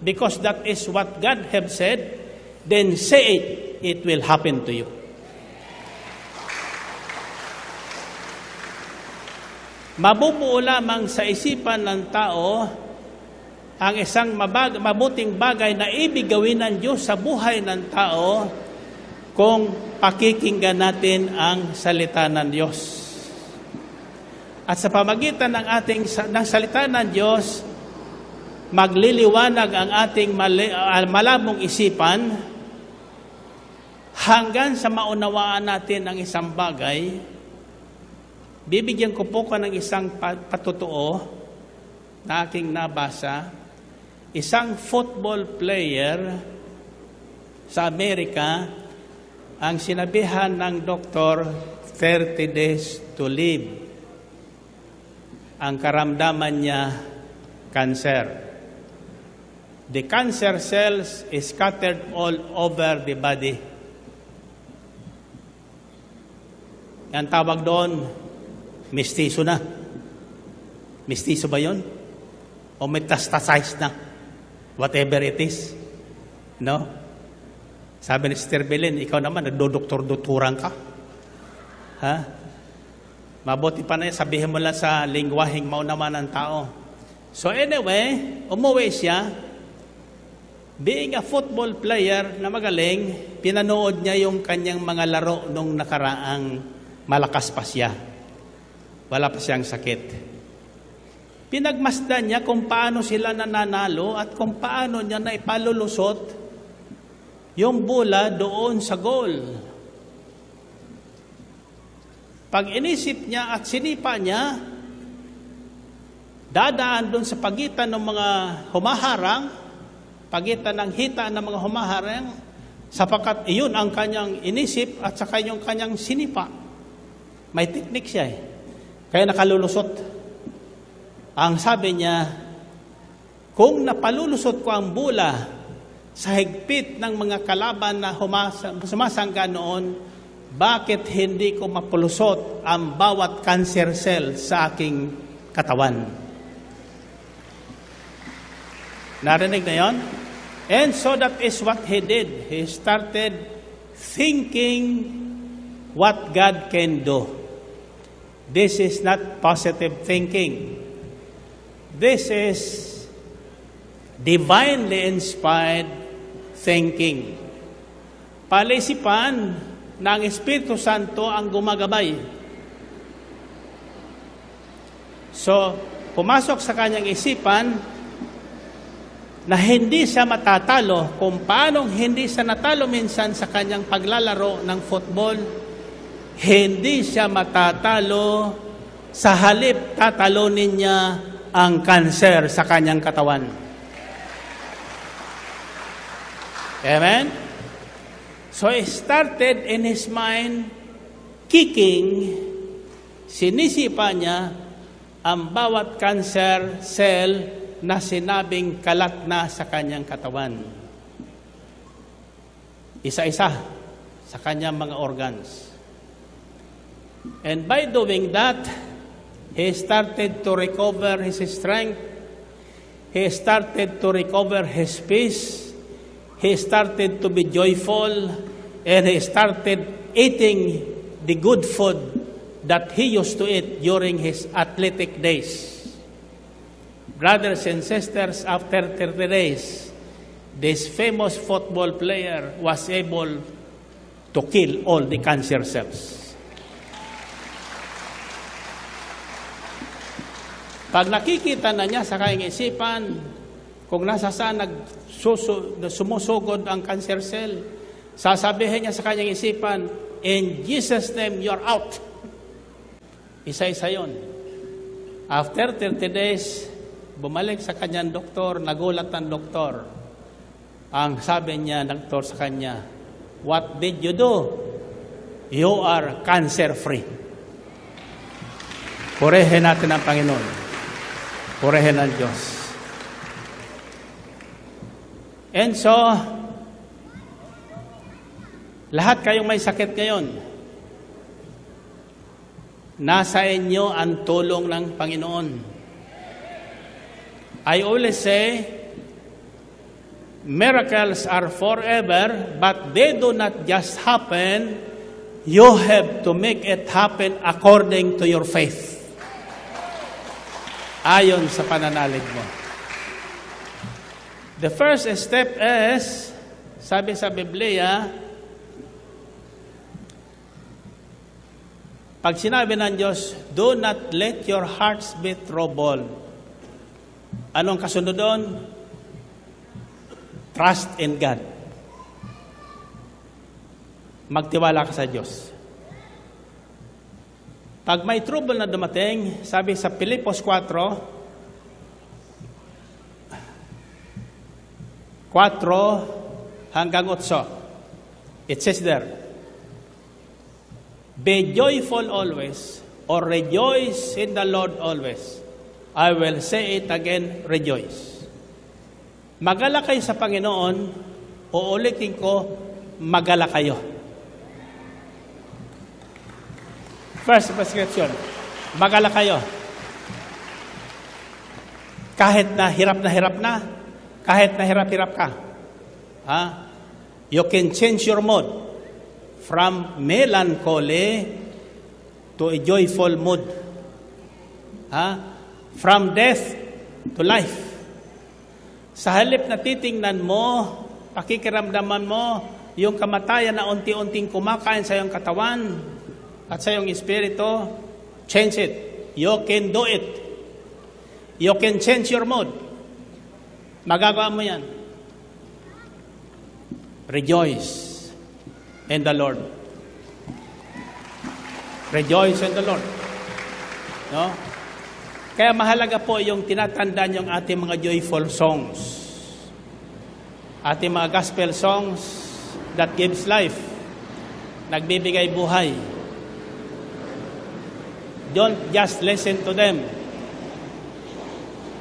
Speaker 1: because that is what God have said, then say it, it will happen to you. Mabubuo lamang sa isipan ng tao ang isang mabuting bagay na ibig gawin ng Diyos sa buhay ng tao kung pakikinggan natin ang salita ng Diyos. At sa pamagitan ng salita ng Diyos, magliliwanag ang ating malabong isipan hanggang sa maunawaan natin ang isang bagay. Bibigyan ko po ng isang patutuo na aking nabasa. Isang football player sa Amerika ang sinabihan ng doktor 30 days to live. Ang karamdaman niya, cancer. The cancer cells is scattered all over the body. Ang tawag doon, mestizo na. Mestizo ba yun? O metastasize na? Whatever it is. No? Sabi ni Sister Belen, ikaw naman, nagdodoktor-dokturan ka. Ha? Mabuti pa na yan, sabihin mo lang sa lingwaheng maunaman ng tao. So anyway, umuwi siya. Being a football player na magaling, pinanood niya yung kanyang mga laro nung nakaraang malakas pa siya. Wala pa siyang sakit. Pinagmasdan niya kung paano sila nananalo at kung paano niya naipalulusot yung bola doon sa goal. Pag inisip niya at sinipa niya, dadaan doon sa pagitan ng mga humaharang, pagitan ng hita ng mga humaharang, sapagkat iyon ang kanyang inisip at saka yung kanyang sinipa. May teknik siya kaya nakalulusot. Ang sabi niya, kung napalulusot ko ang bola sa higpit ng mga kalaban na sumasangga noon, bakit hindi ko mapulusot ang bawat cancer cell sa aking katawan? Narinig na yon? And so that is what he did. He started thinking what God can do. This is not positive thinking. This is divinely inspired thinking. Palaisipan na ang Espiritu Santo ang gumagabay. So, pumasok sa kanyang isipan na hindi siya matatalo, kung paanong hindi siya natalo minsan sa kanyang paglalaro ng football, hindi siya matatalo, sa halip tatalunin niya ang kanser sa kanyang katawan. Amen? So he started in his mind kicking, sinisipa niya ang bawat cancer cell na sinabing kalat na sa kanyang katawan. Isa-isa sa kanyang mga organs. And by doing that, he started to recover his strength. He started to recover his peace. He started to be joyful. And he started eating the good food that he used to eat during his athletic days. Brothers and sisters, after 30 days, this famous football player was able to kill all the cancer cells. Pag nakikita na niya sa kanyang isipan, kung nasa saan sumusugod ang cancer cell, sasabihin niya sa kanyang isipan, in Jesus' name, you're out. Isa-isa yun. After 30 days, bumalik sa kanyang doktor, nagulat ang doktor. Ang sabi niya, doktor sa kanya, what did you do? You are cancer-free. Purihin natin ang Panginoon. Purihin ang Diyos. And so, lahat kayong may sakit ngayon, nasa inyo ang tulong ng Panginoon. I always say, miracles are forever, but they do not just happen. You have to make it happen according to your faith. Ayon sa pananalig mo. The first step is, sabi sa Biblia, pag sinabi ng Diyos, do not let your hearts be troubled. Anong kasunod doon? Trust in God. Magtiwala ka sa Diyos. Pag may trouble na dumating, sabi sa Filipos 4 hanggang 8, it says there, be joyful always, or rejoice in the Lord always. I will say it again, rejoice. Magala kayo sa Panginoon, uulitin ko, magala kayo. First prescription, magala kayo. Kahit na hirap na, kahit na hirap ka, you can change your mood from melancholy to a joyful mood. From death to life. Sa halip na titingnan mo, pakikiramdaman mo, yung kamatayan na unti-unting kumakain sa iyong katawan at sa iyong espiritu, change it. You can do it. You can change your mood. Magagawa mo yan. Rejoice in the Lord. Rejoice in the Lord. No? Kaya mahalaga po yung tinatandaan yung ating mga joyful songs. Ating mga gospel songs that gives life. Nagbibigay buhay. Don't just listen to them.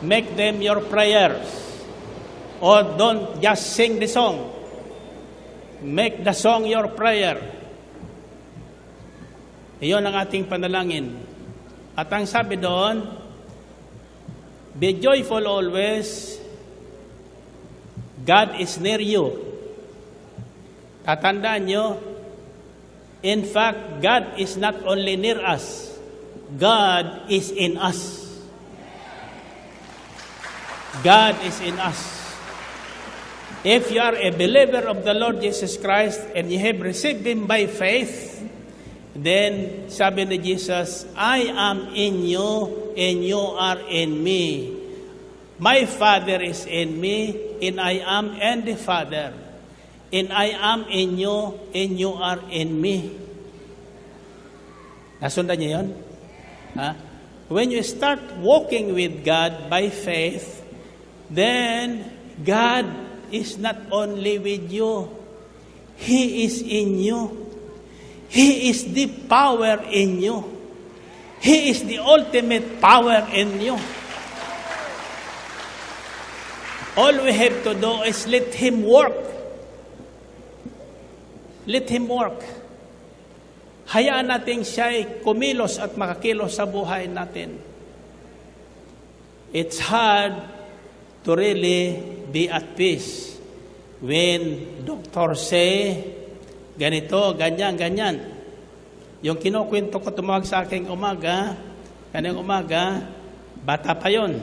Speaker 1: Make them your prayers. Or don't just sing the song. Make the song your prayer. Iyon ang ating panalangin. At ang sabi doon, be joyful always. God is near you. Tatandaan nyo, in fact, God is not only near us, God is in us. God is in us. If you are a believer of the Lord Jesus Christ and you have received Him by faith, then sabi ni Jesus, I am in you and you are in me. My Father is in me and I am in the Father, and I am in you, and you are in me. Nasundan niyo yun? Ha? When you start walking with God by faith, then God is not only with you, He is in you. He is the power in you. He is the ultimate power in you. All we have to do is let Him work. Let Him work. Hayaan natin siya'y kumilos at makakilos sa buhay natin. It's hard to really be at peace when doctors say, ganito, ganyan, ganyan. Yung kinukwento ko tumawag sa aking kanyang umaga, bata pa yon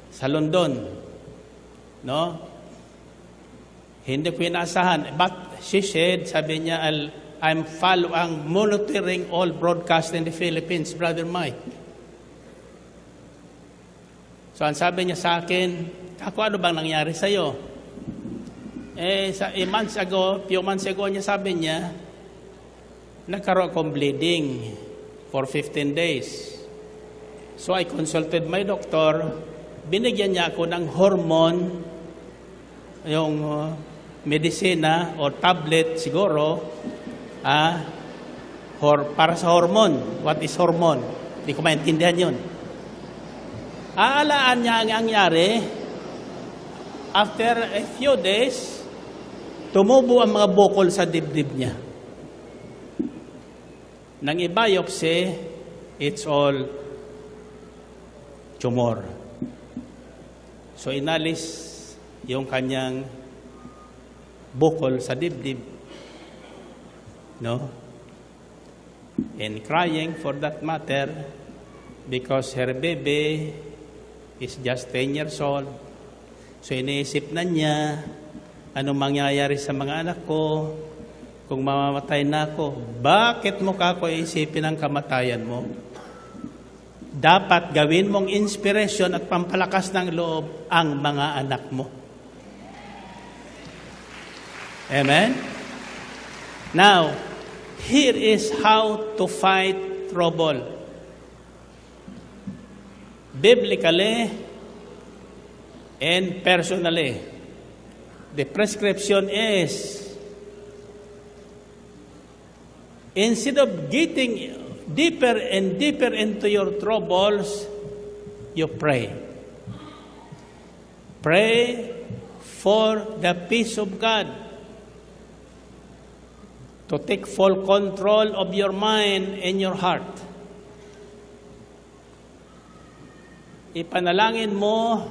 Speaker 1: sa London. No? Hindi ko inaasahan. But she said, sabi niya, I'm monitoring all broadcast in the Philippines, Brother Mike. So, ang sabi niya sa akin, ako, ano bang nangyari sa'yo? Few months ago niya sabi niya, nagkaroon akong bleeding for 15 days. So, I consulted my doctor. Binigyan niya ako ng hormone, yung medisina o tablet siguro, para sa hormone. What is hormone? Hindi ko maintindihan yun. Aalaan niya ang nangyari, after a few days, tumubo ang mga bukol sa dibdib niya. Nang i-biopsy, it's all tumor. So inalis yung kanyang bukol sa dibdib. No? And crying for that matter because her baby is just 10 years old. So iniisip na niya, anong mangyayari sa mga anak ko kung mamamatay na ako? Bakit mo kako isipin ang kamatayan mo? Dapat gawin mong inspiration at pampalakas ng loob ang mga anak mo. Amen? Now, here is how to fight trouble. Biblically and personally. The prescription is, instead of getting deeper and deeper into your troubles, you pray. Pray for the peace of God to take full control of your mind and your heart. Ipanalangin mo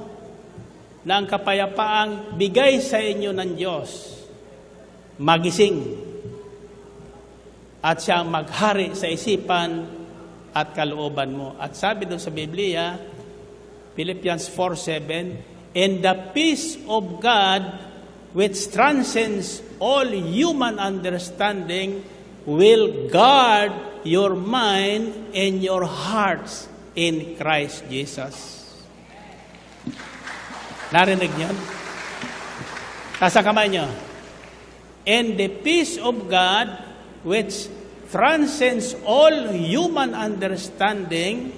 Speaker 1: na ang kapayapaang bigay sa inyo ng Diyos magising at siyang maghari sa isipan at kalooban mo. At sabi doon sa Biblia, Philippians 4:7, and the peace of God which transcends all human understanding will guard your mind and your hearts in Christ Jesus. Narinig niyo? Tasa kamay niyo. And the peace of God which transcends all human understanding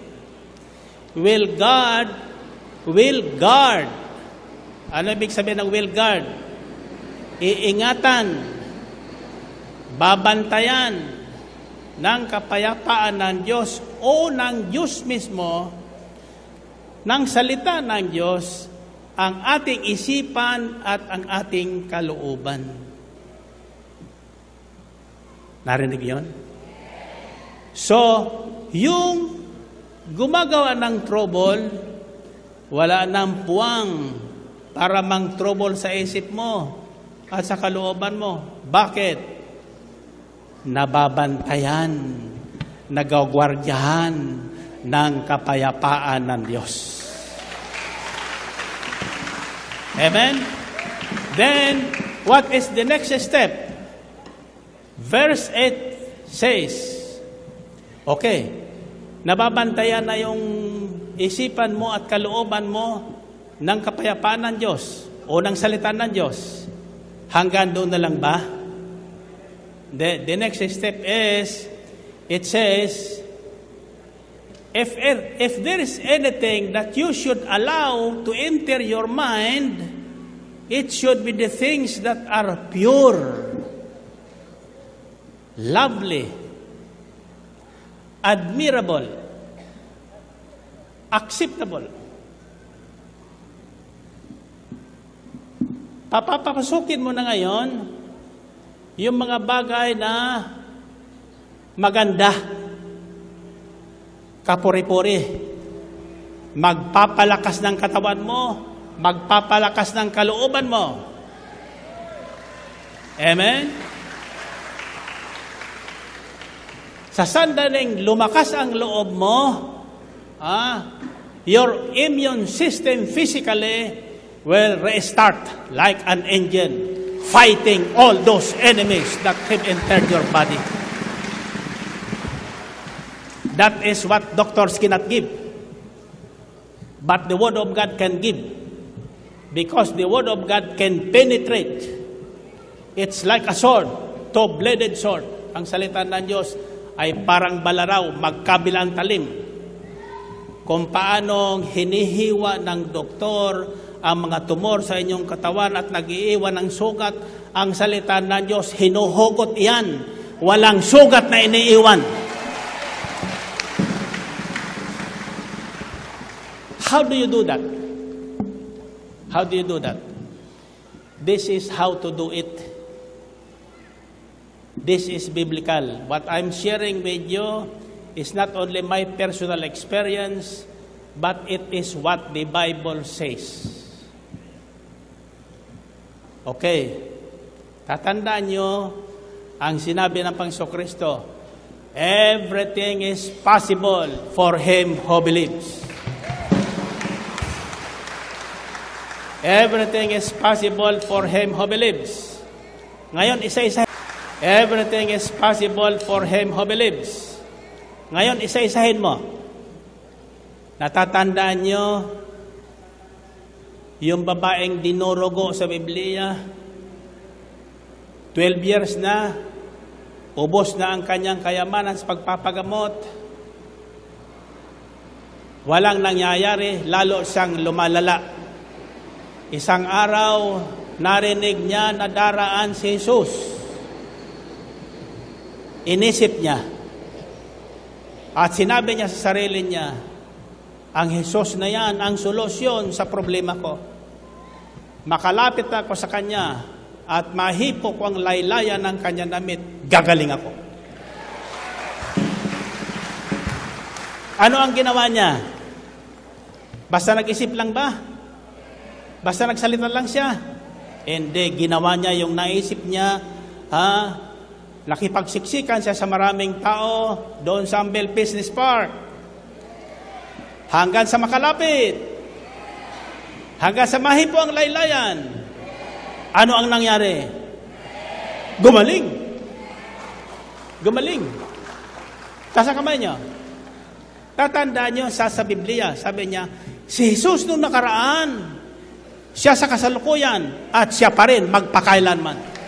Speaker 1: will guard. Ano ibig sabihin ng will guard? Iingatan, babantayan ng kapayapaan ng Diyos o ng Diyos mismo, ng salita ng Diyos, ang ating isipan at ang ating kalooban. Narinig yun? So, yung gumagawa ng trouble, wala nang puwang para mang-trouble sa isip mo at sa kalooban mo. Bakit? Nababantayan, nagagwardyahan ng kapayapaan ng Diyos. Amen? Then, what is the next step? Verse 8 says, okay, nababantayan na yung isipan mo at kalooban mo, ng kapayapaan ng Diyos o ng salita ng Diyos, hanggang doon na lang ba? The next step is, it says, if there is anything that you should allow to enter your mind, it should be the things that are pure, lovely, admirable, acceptable. Papapasukin mo na ngayon yung mga bagay na maganda, kapuri-puri, magpapalakas ng katawan mo, magpapalakas ng kalooban mo. Amen? Sa sandaling lumakas ang loob mo, your immune system physically will restart like an engine, fighting all those enemies that have entered your body. That is what doctors cannot give. But the Word of God can give. Because the Word of God can penetrate. It's like a sword, two-bladed sword. Ang salita ng Diyos ay parang balaraw, magkabilang talim. Kung paanong hinihiwa ng doktor ang mga tumor sa inyong katawan at nag-iiwan ng sugat, ang salita ng Diyos, hinuhugot iyan. Walang sugat na iniiwan. How do you do that? How do you do that? This is how to do it. This is biblical. What I'm sharing with you is not only my personal experience, but it is what the Bible says. Okay. Tatandaan nyo ang sinabi ng Panginoong Kristo, everything is possible for him who believes. Everything is possible for him who believes. Ngayon, isa-isa. Everything is possible for him who believes. Ngayon, isa-isahin mo. Natatandaan nyo yung babaeng dinurugo sa Biblia, 12 years na, ubos na ang kanyang kayamanan sa pagpapagamot. Walang nangyayari, lalo siyang lumalala. Isang araw, narinig niya na daraan si Jesus. Inisip niya. At sinabi niya sa sarili niya, ang Jesus na yan, ang solusyon sa problema ko. Makalapit ako sa Kanya at mahipo ko ang laylayan ng Kanyang damit, gagaling ako. Ano ang ginawa niya? Basta nag-isip lang ba? Basta nagsalita lang siya? Hindi, ginawa niya yung naisip niya, nakipagsiksikan siya sa maraming tao doon sa Ambel Business Park. Hanggang sa makalapit. Hanggang sa mahipo ang laylayan. Ano ang nangyari? Gumaling. Gumaling. Taas ang kamay niyo. Tatandaan niyo sa Biblia, sabi niya, si Jesus nung nakaraan, siya sa kasalukuyan, at siya pa rin magpakailanman.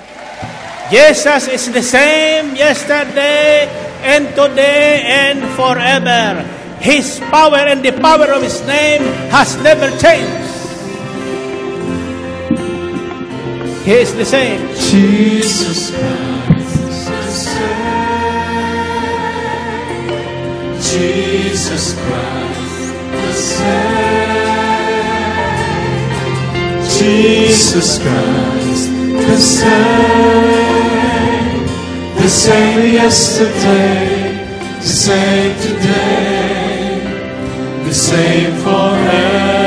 Speaker 1: Jesus is the same yesterday and today and forever. His power and the power of His name has never changed. He is the same.
Speaker 4: Jesus Christ the same. Jesus Christ the same. Jesus Christ the same. The same yesterday, the same today, the same forever.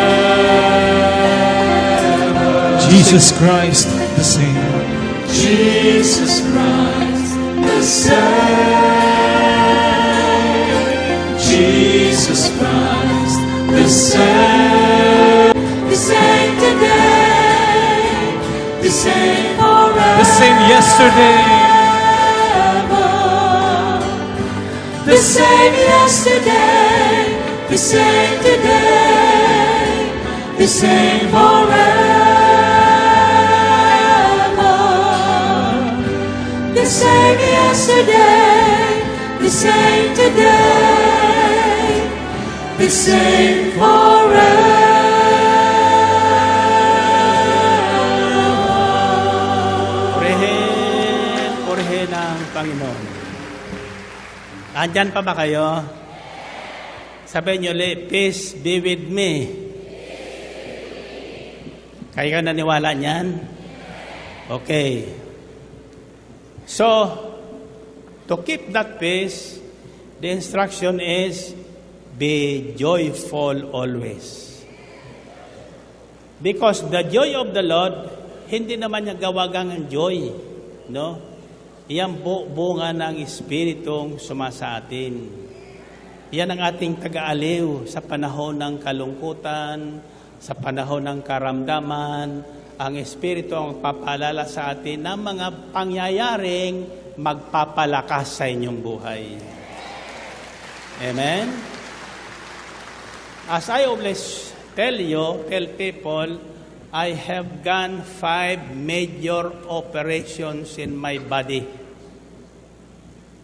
Speaker 5: Jesus Christ the same.
Speaker 4: Jesus Christ the same. Jesus Christ the same. The same today, the same forever.
Speaker 5: The same yesterday.
Speaker 4: The same yesterday, the same today, the same forever. The same yesterday, the same today, the same forever.
Speaker 1: Purihin ang Panginoon. Andyan pa ba kayo? Sabihin nyo, peace be with me. Kayo ka naniwala niyan? Okay. So, to keep that peace, the instruction is, be joyful always. Because the joy of the Lord, hindi naman niya gawagang ang joy. No? Iyan bunga ng Espiritong sumasa atin. Yan ang ating taga-aliw sa panahon ng kalungkutan, sa panahon ng karamdaman. Ang Espiritu ang papaalala sa atin ng mga pangyayaring magpapalakas sa inyong buhay. Amen? As I always tell people, I have gone 5 major operations in my body.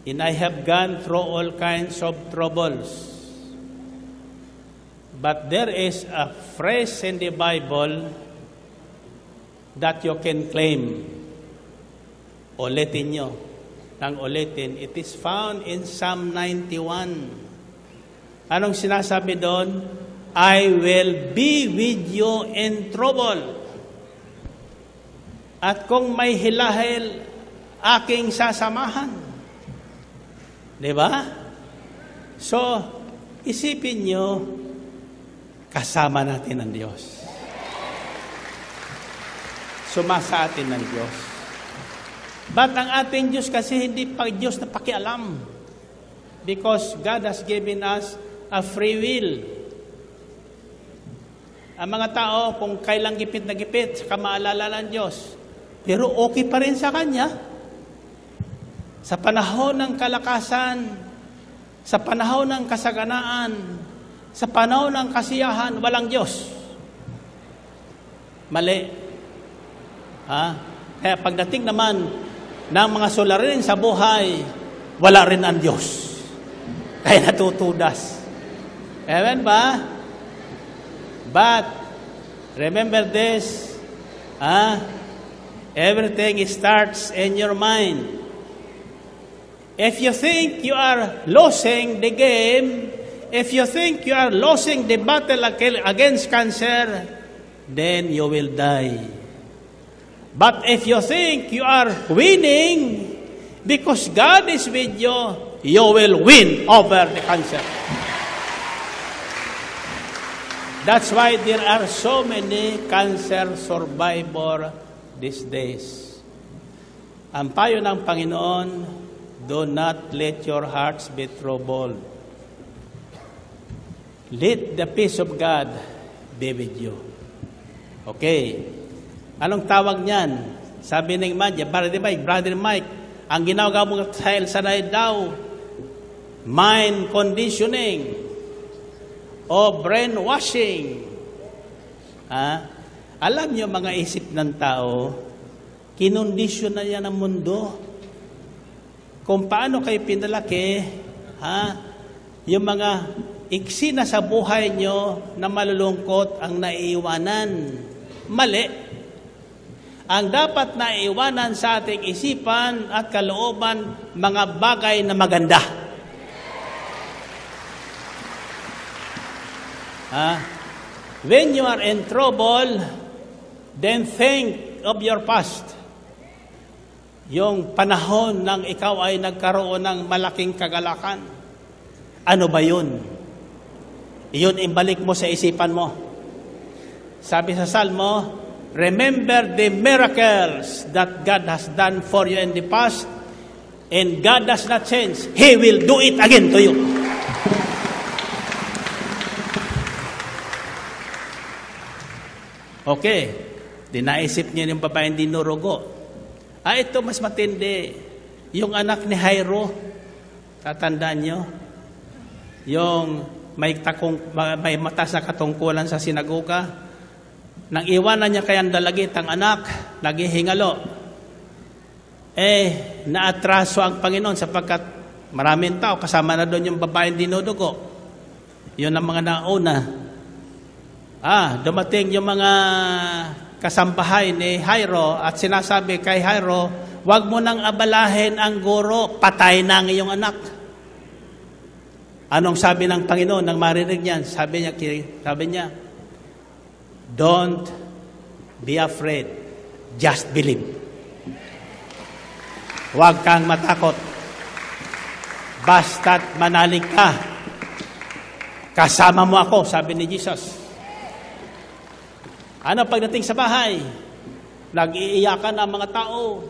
Speaker 1: And I have gone through all kinds of troubles. But there is a phrase in the Bible that you can claim. Ulitin nyo. Nang ulitin. It is found in Psalm 91. Anong sinasabi doon? I will be with you in trouble. At kung may hilahil, aking sasamahan. Diba? So, isipin nyo, kasama natin ang Diyos. Sumasa atin ng Diyos. But ang ating Diyos kasi hindi pa Diyos na pakialam. Because God has given us a free will. Ang mga tao, kung kailang gipit na gipit, saka maalala ng Diyos. Pero okay pa rin sa Kanya. Sa panahon ng kalakasan, sa panahon ng kasaganaan, sa panahon ng kasiyahan, walang Diyos. Mali. Kaya pagdating naman ng mga suliranin sa buhay, wala rin ang Diyos. Kaya natutudas. Amen ba? But, remember this, everything starts in your mind. If you think you are losing the game, if you think you are losing the battle against cancer, then you will die. But if you think you are winning, because God is with you, you will win over the cancer. That's why there are so many cancer survivors these days. Ang payo ng Panginoon, do not let your hearts be troubled. Let the peace of God be with you. Okay. Anong tawag niyan? Sabi ng Madya, Brother Mike, ang ginagawa mong sanay daw, mind conditioning o brainwashing. Alam niyo mga isip ng tao, kinondisyon na yan ang mundo. Kung paano kayo pinalaki, yung mga eksena sa buhay nyo na malulungkot ang naiiwanan. Mali. Ang dapat naiiwanan sa ating isipan at kalooban, mga bagay na maganda. When you are in trouble, then think of your past. Yung panahon nang ikaw ay nagkaroon ng malaking kagalakan. Ano ba yun? Iyon imbalik mo sa isipan mo. Sabi sa Salmo, remember the miracles that God has done for you in the past, and God does not change. He will do it again to you. Okay. Dinaisip niya yung babaeng dinurugo. Ito mas matindi. Yung anak ni Jairo, tatandaan nyo? Yung may matas na katungkulan sa sinagoga, Nang iwanan niya kayang dalagit ang anak, naghihingalo. Naatraso ang Panginoon sapagkat maraming tao, kasama na doon yung babaeng dinudugo. Yun ang mga nauna. Dumating yung mga kasambahay ni Jairo at sinasabi kay Jairo, huwag mo nang abalahin ang guro, patay na ang iyong anak. Anong sabi ng Panginoon nang marinig niyan? Sabi niya, don't be afraid, just believe. Huwag kang matakot. Basta't manalig ka. Kasama mo ako, sabi ni Jesus. Pagdating sa bahay, nag-iiyakan ang mga tao.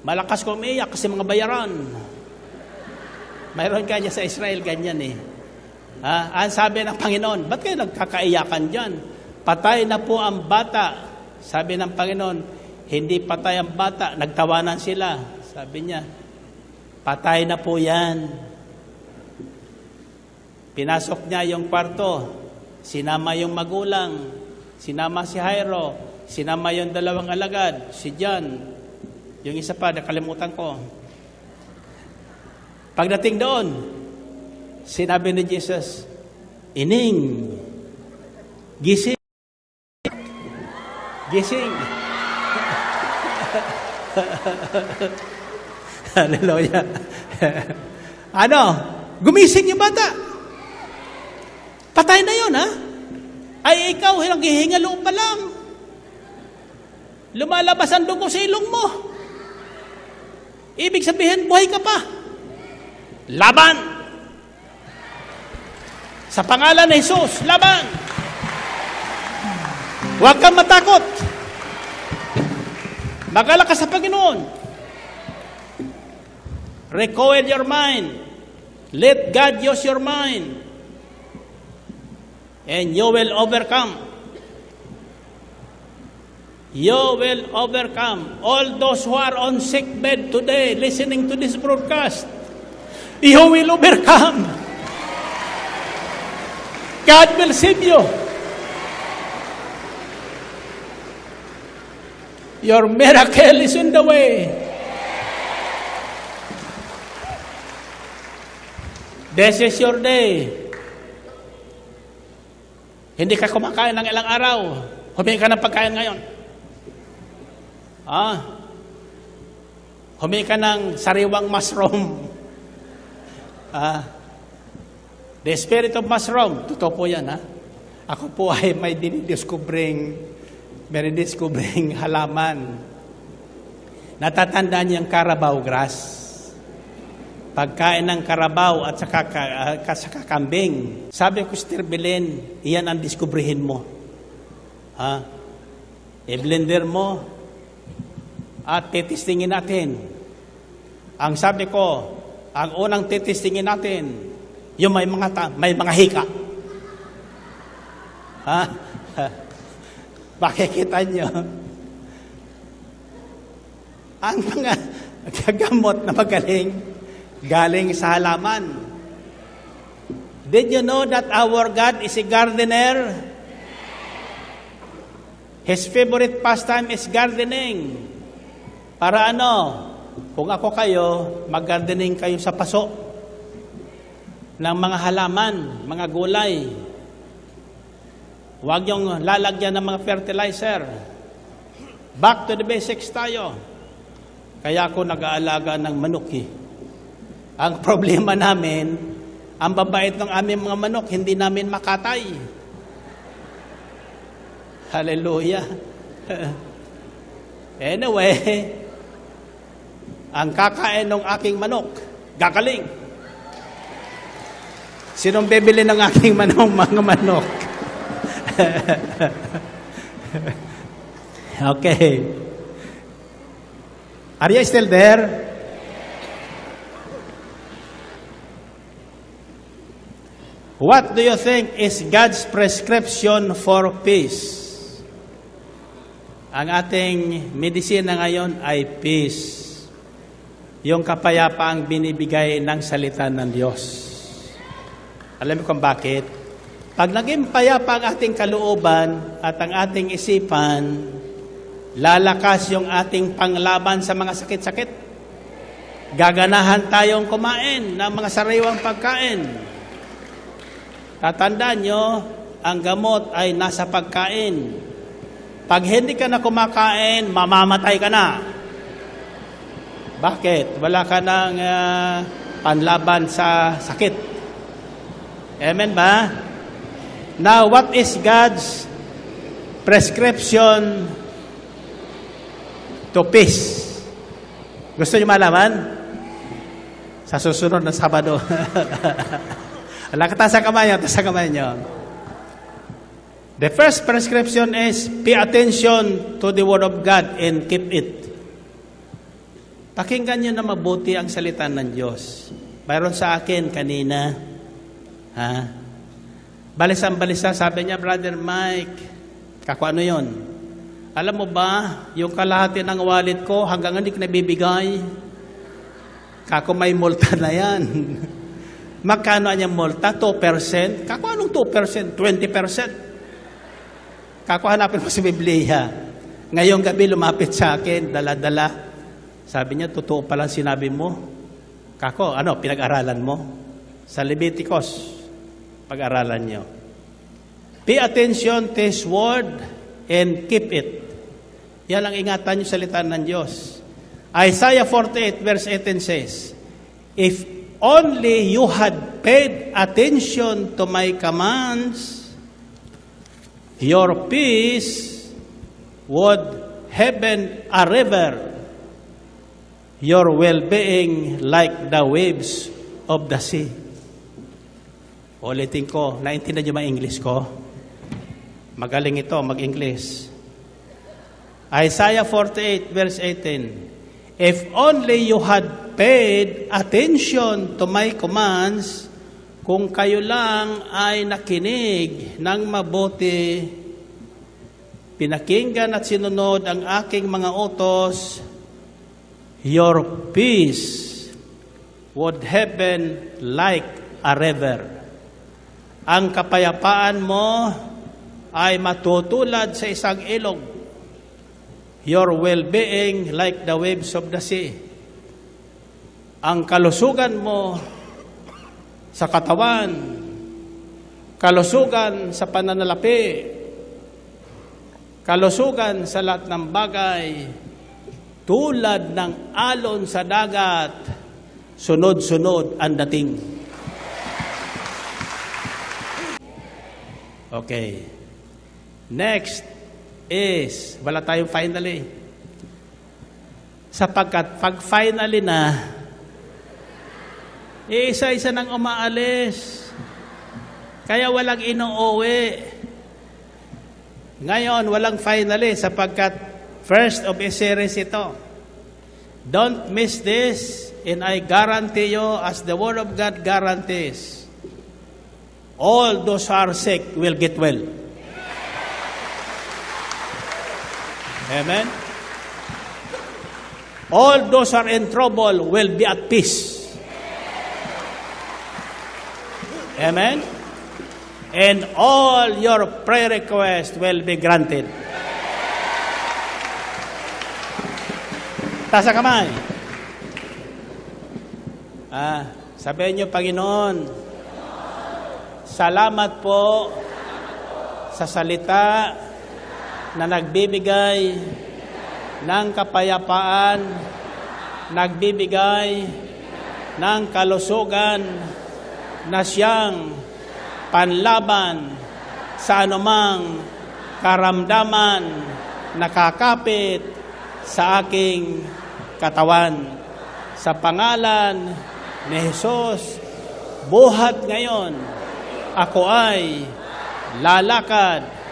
Speaker 1: Malakas ko umiiyak kasi mga bayaran. Mayroon kanya sa Israel, ganyan Ang sabi ng Panginoon, ba't kayo nagkakaiyakan dyan? Patay na po ang bata. Sabi ng Panginoon, hindi patay ang bata. Nagtawanan sila. Sabi niya, patay na po yan. Pinasok niya yung kwarto. Sinama yung magulang. Sinama si Jairo. Sinama yung dalawang alagad. Si John. Yung isa pa, nakalimutan ko. Pagdating doon, sinabi ni Jesus, Ining, gising. Gising. Hallelujah. Gumising yung bata. Patay na yun, Ay, ikaw, hingalo pa lang. Lumalabas ang dugo sa ilong mo. Ibig sabihin, buhay ka pa. Laban. Sa pangalan ni Jesus, laban. Huwag kang matakot. Magalakas sa Panginoon. Recoil your mind. Let God use your mind. And you will overcome. You will overcome. All those who are on sick bed today listening to this broadcast, you will overcome. God will save you. Your miracle is on the way. This is your day. Hindi ka kumakain ng ilang araw. Humingi ka ng pagkain ngayon. Humingi ka ng sariwang mushroom. The spirit of mushroom. Totoo po yan, Ako po ay may dinidiscovering halaman. Natatandaan niyang Carabao grass. Pagkain ng Carabao at saka kambing. Sabi ko, Sister Belen, iyan ang diskubrihin mo. I-blender mo at titistingin natin. Ang sabi ko, ang unang titistingin natin, yung may mga hika. Makikita nyo. Ang mga gagamot na magaling, galing sa halaman. Did you know that our God is a gardener? His favorite pastime is gardening. Para kung ako kayo, mag-gardening kayo sa paso ng mga halaman, mga gulay. Huwag yung lalagyan ng mga fertilizer. Back to the basics tayo. Kaya ako nag-aalaga ng manok. Ang problema namin, ang babait ng aming mga manok, hindi namin makatay. Hallelujah. Anyway, ang kakain ng aking manok, gagaling. Sinong bibili ng aking mga manok? Okay. Are you still there? What do you think is God's prescription for peace? Ang ating medisina ngayon ay peace. Yung kapayapaang binibigay ng salita ng Diyos. Alam mo kung bakit? Pag naging payapa ang ating kalooban at ang ating isipan, lalakas yung ating panglaban sa mga sakit-sakit. Gaganahan tayong kumain ng mga sariwang pagkain. Tatandaan nyo, ang gamot ay nasa pagkain. Pag hindi ka na kumakain, mamamatay ka na. Bakit? Wala ka ng panlaban sa sakit. Amen ba? Now, what is God's prescription to peace? Gusto niyo malaman? Sa susunod na Sabado. Taas ang kamay niyo. The first prescription is pay attention to the Word of God and keep it. Pakinggan niyo na mabuti ang salita ng Diyos. Mayroon sa akin kanina, balisan-balisa, sabi niya, Brother Mike, kako ano yun? Alam mo ba, yung kalahati ng wallet ko hanggang hindi ko nabibigay, kako may multa na yan. Magkano ang multa? 2%? Kako anong 2%? 20%? Kako hanapin mo sa Biblia. Ngayong gabi lumapit sa akin, dala-dala. Sabi niya, totoo palang sinabi mo. Kako, pinag-aralan mo? Sa Leviticus, pag-aralan niyo. Pay attention to His word and keep it. Yan ang ingatan niyo sa salita ng Diyos. Isaiah 48 verse 18 says, if only you had paid attention to my commands, your peace would have been a river, your well-being like the waves of the sea. Ulitin ko, naintindihan niyo ba English ko? Magaling ito, mag-English. Isaiah 48 verse 18. If only you had paid attention to my commands, kung kayo lang ay nakinig ng mabuti, pinakinggan at sinunod ang aking mga utos, your peace would have been like a river. Ang kapayapaan mo ay matutulad sa isang ilog. Your well-being like the waves of the sea. Ang kalusugan mo sa katawan, kalusugan sa pananalapi, kalusugan sa lahat ng bagay, tulad ng alon sa dagat, sunod-sunod ang dating. Okay. Next is, wala tayong finally. Sapagkat pag finally na, isa-isa nang umaalis. Kaya walang inuuwi. Ngayon, walang finally sapagkat first of a series ito. Don't miss this, and I guarantee you, as the Word of God guarantees, all those who are sick will get well. Amen? All those who are in trouble will be at peace. Amen? And all your prayer requests will be granted. Taas ang kamay. Sabihin niyo, Panginoon, salamat po sa salita na nagbibigay ng kapayapaan, nagbibigay ng kalusugan na siyang panlaban sa anumang karamdaman nakakapit sa aking katawan. Sa pangalan ni Jesus, buhat ngayon, ako ay lalakad,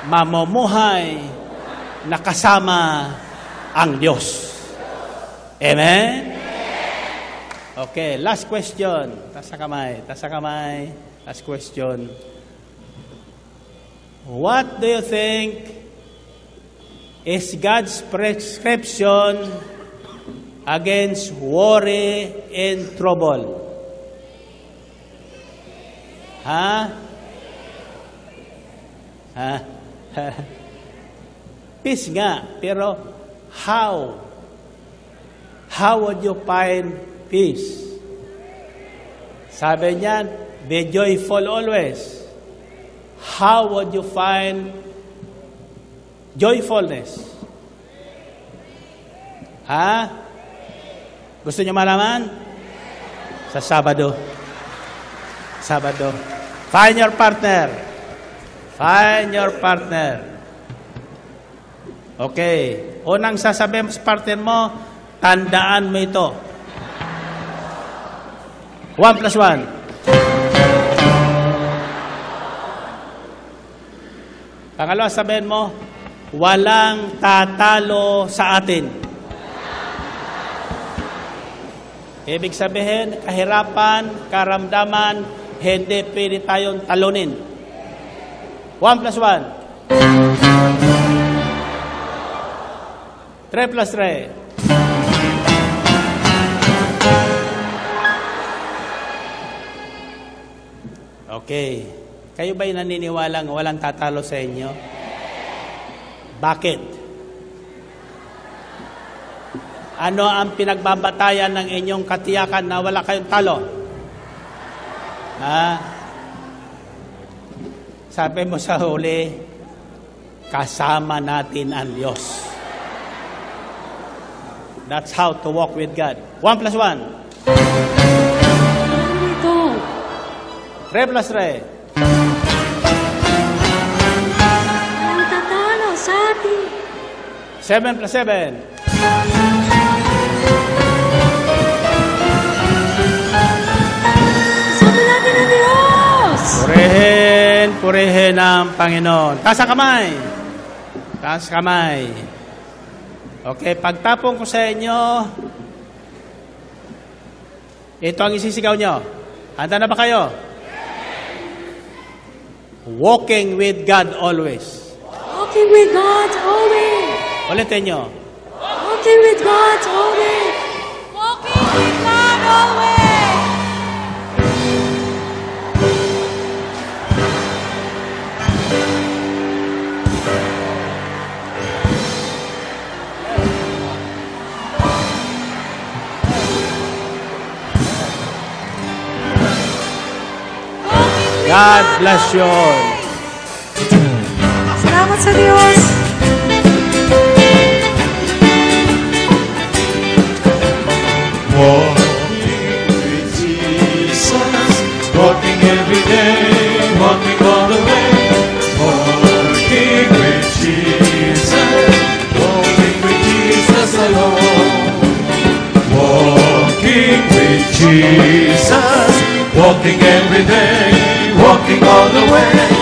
Speaker 1: mamumuhay, nakasama ang Diyos. Amen? Okay, last question. Taas ang kamay. Last question. What do you think is God's prescription against worry and trouble? Ha? Peace nga, pero how? How would you find peace? Sabi niyan, be joyful always. How would you find joyfulness? Ha? Gusto niyo malaman? Sa Sabado. Sabado. Find your partner. Find your partner. Okay. Unang sasabihin mo sa partner mo, tandaan mo ito. 1 plus 1. Pangalawa, sabihin mo, walang tatalo sa atin. Ibig sabihin, kahirapan, karamdaman, hindi pwede tayong talunin. 1 plus 1. 3 plus 3. Okay. Kayo ba'y naniniwalang walang tatalo sa inyo? Bakit? Ano ang pinagbabatayan ng inyong katiyakan na wala kayong talo? Ha? Sabi mo sa huli, kasama natin ang Diyos. That's how to walk with God. 1 plus 1.
Speaker 3: Ano ito?
Speaker 1: 3 plus 3.
Speaker 3: Ang tatalo sa atin.
Speaker 1: 7 plus 7.
Speaker 3: Kasama natin ang Diyos.
Speaker 1: Purihin, purihin ang Panginoon. Taas ang kamay. Taas kamay. Okay, pagtapong ko sa inyo, ito ang isisigaw nyo. Handa na ba kayo? Walking with God always.
Speaker 3: Walking with God always.
Speaker 1: Ulitin nyo.
Speaker 3: Walking with God always.
Speaker 4: Walking with God always.
Speaker 1: God bless you all.
Speaker 3: Salamat sa Diyos.
Speaker 5: Walking with Jesus, walking every day, walking all the way. Walking with Jesus, walking with Jesus alone. Walking with Jesus, walking every day, walking all the way.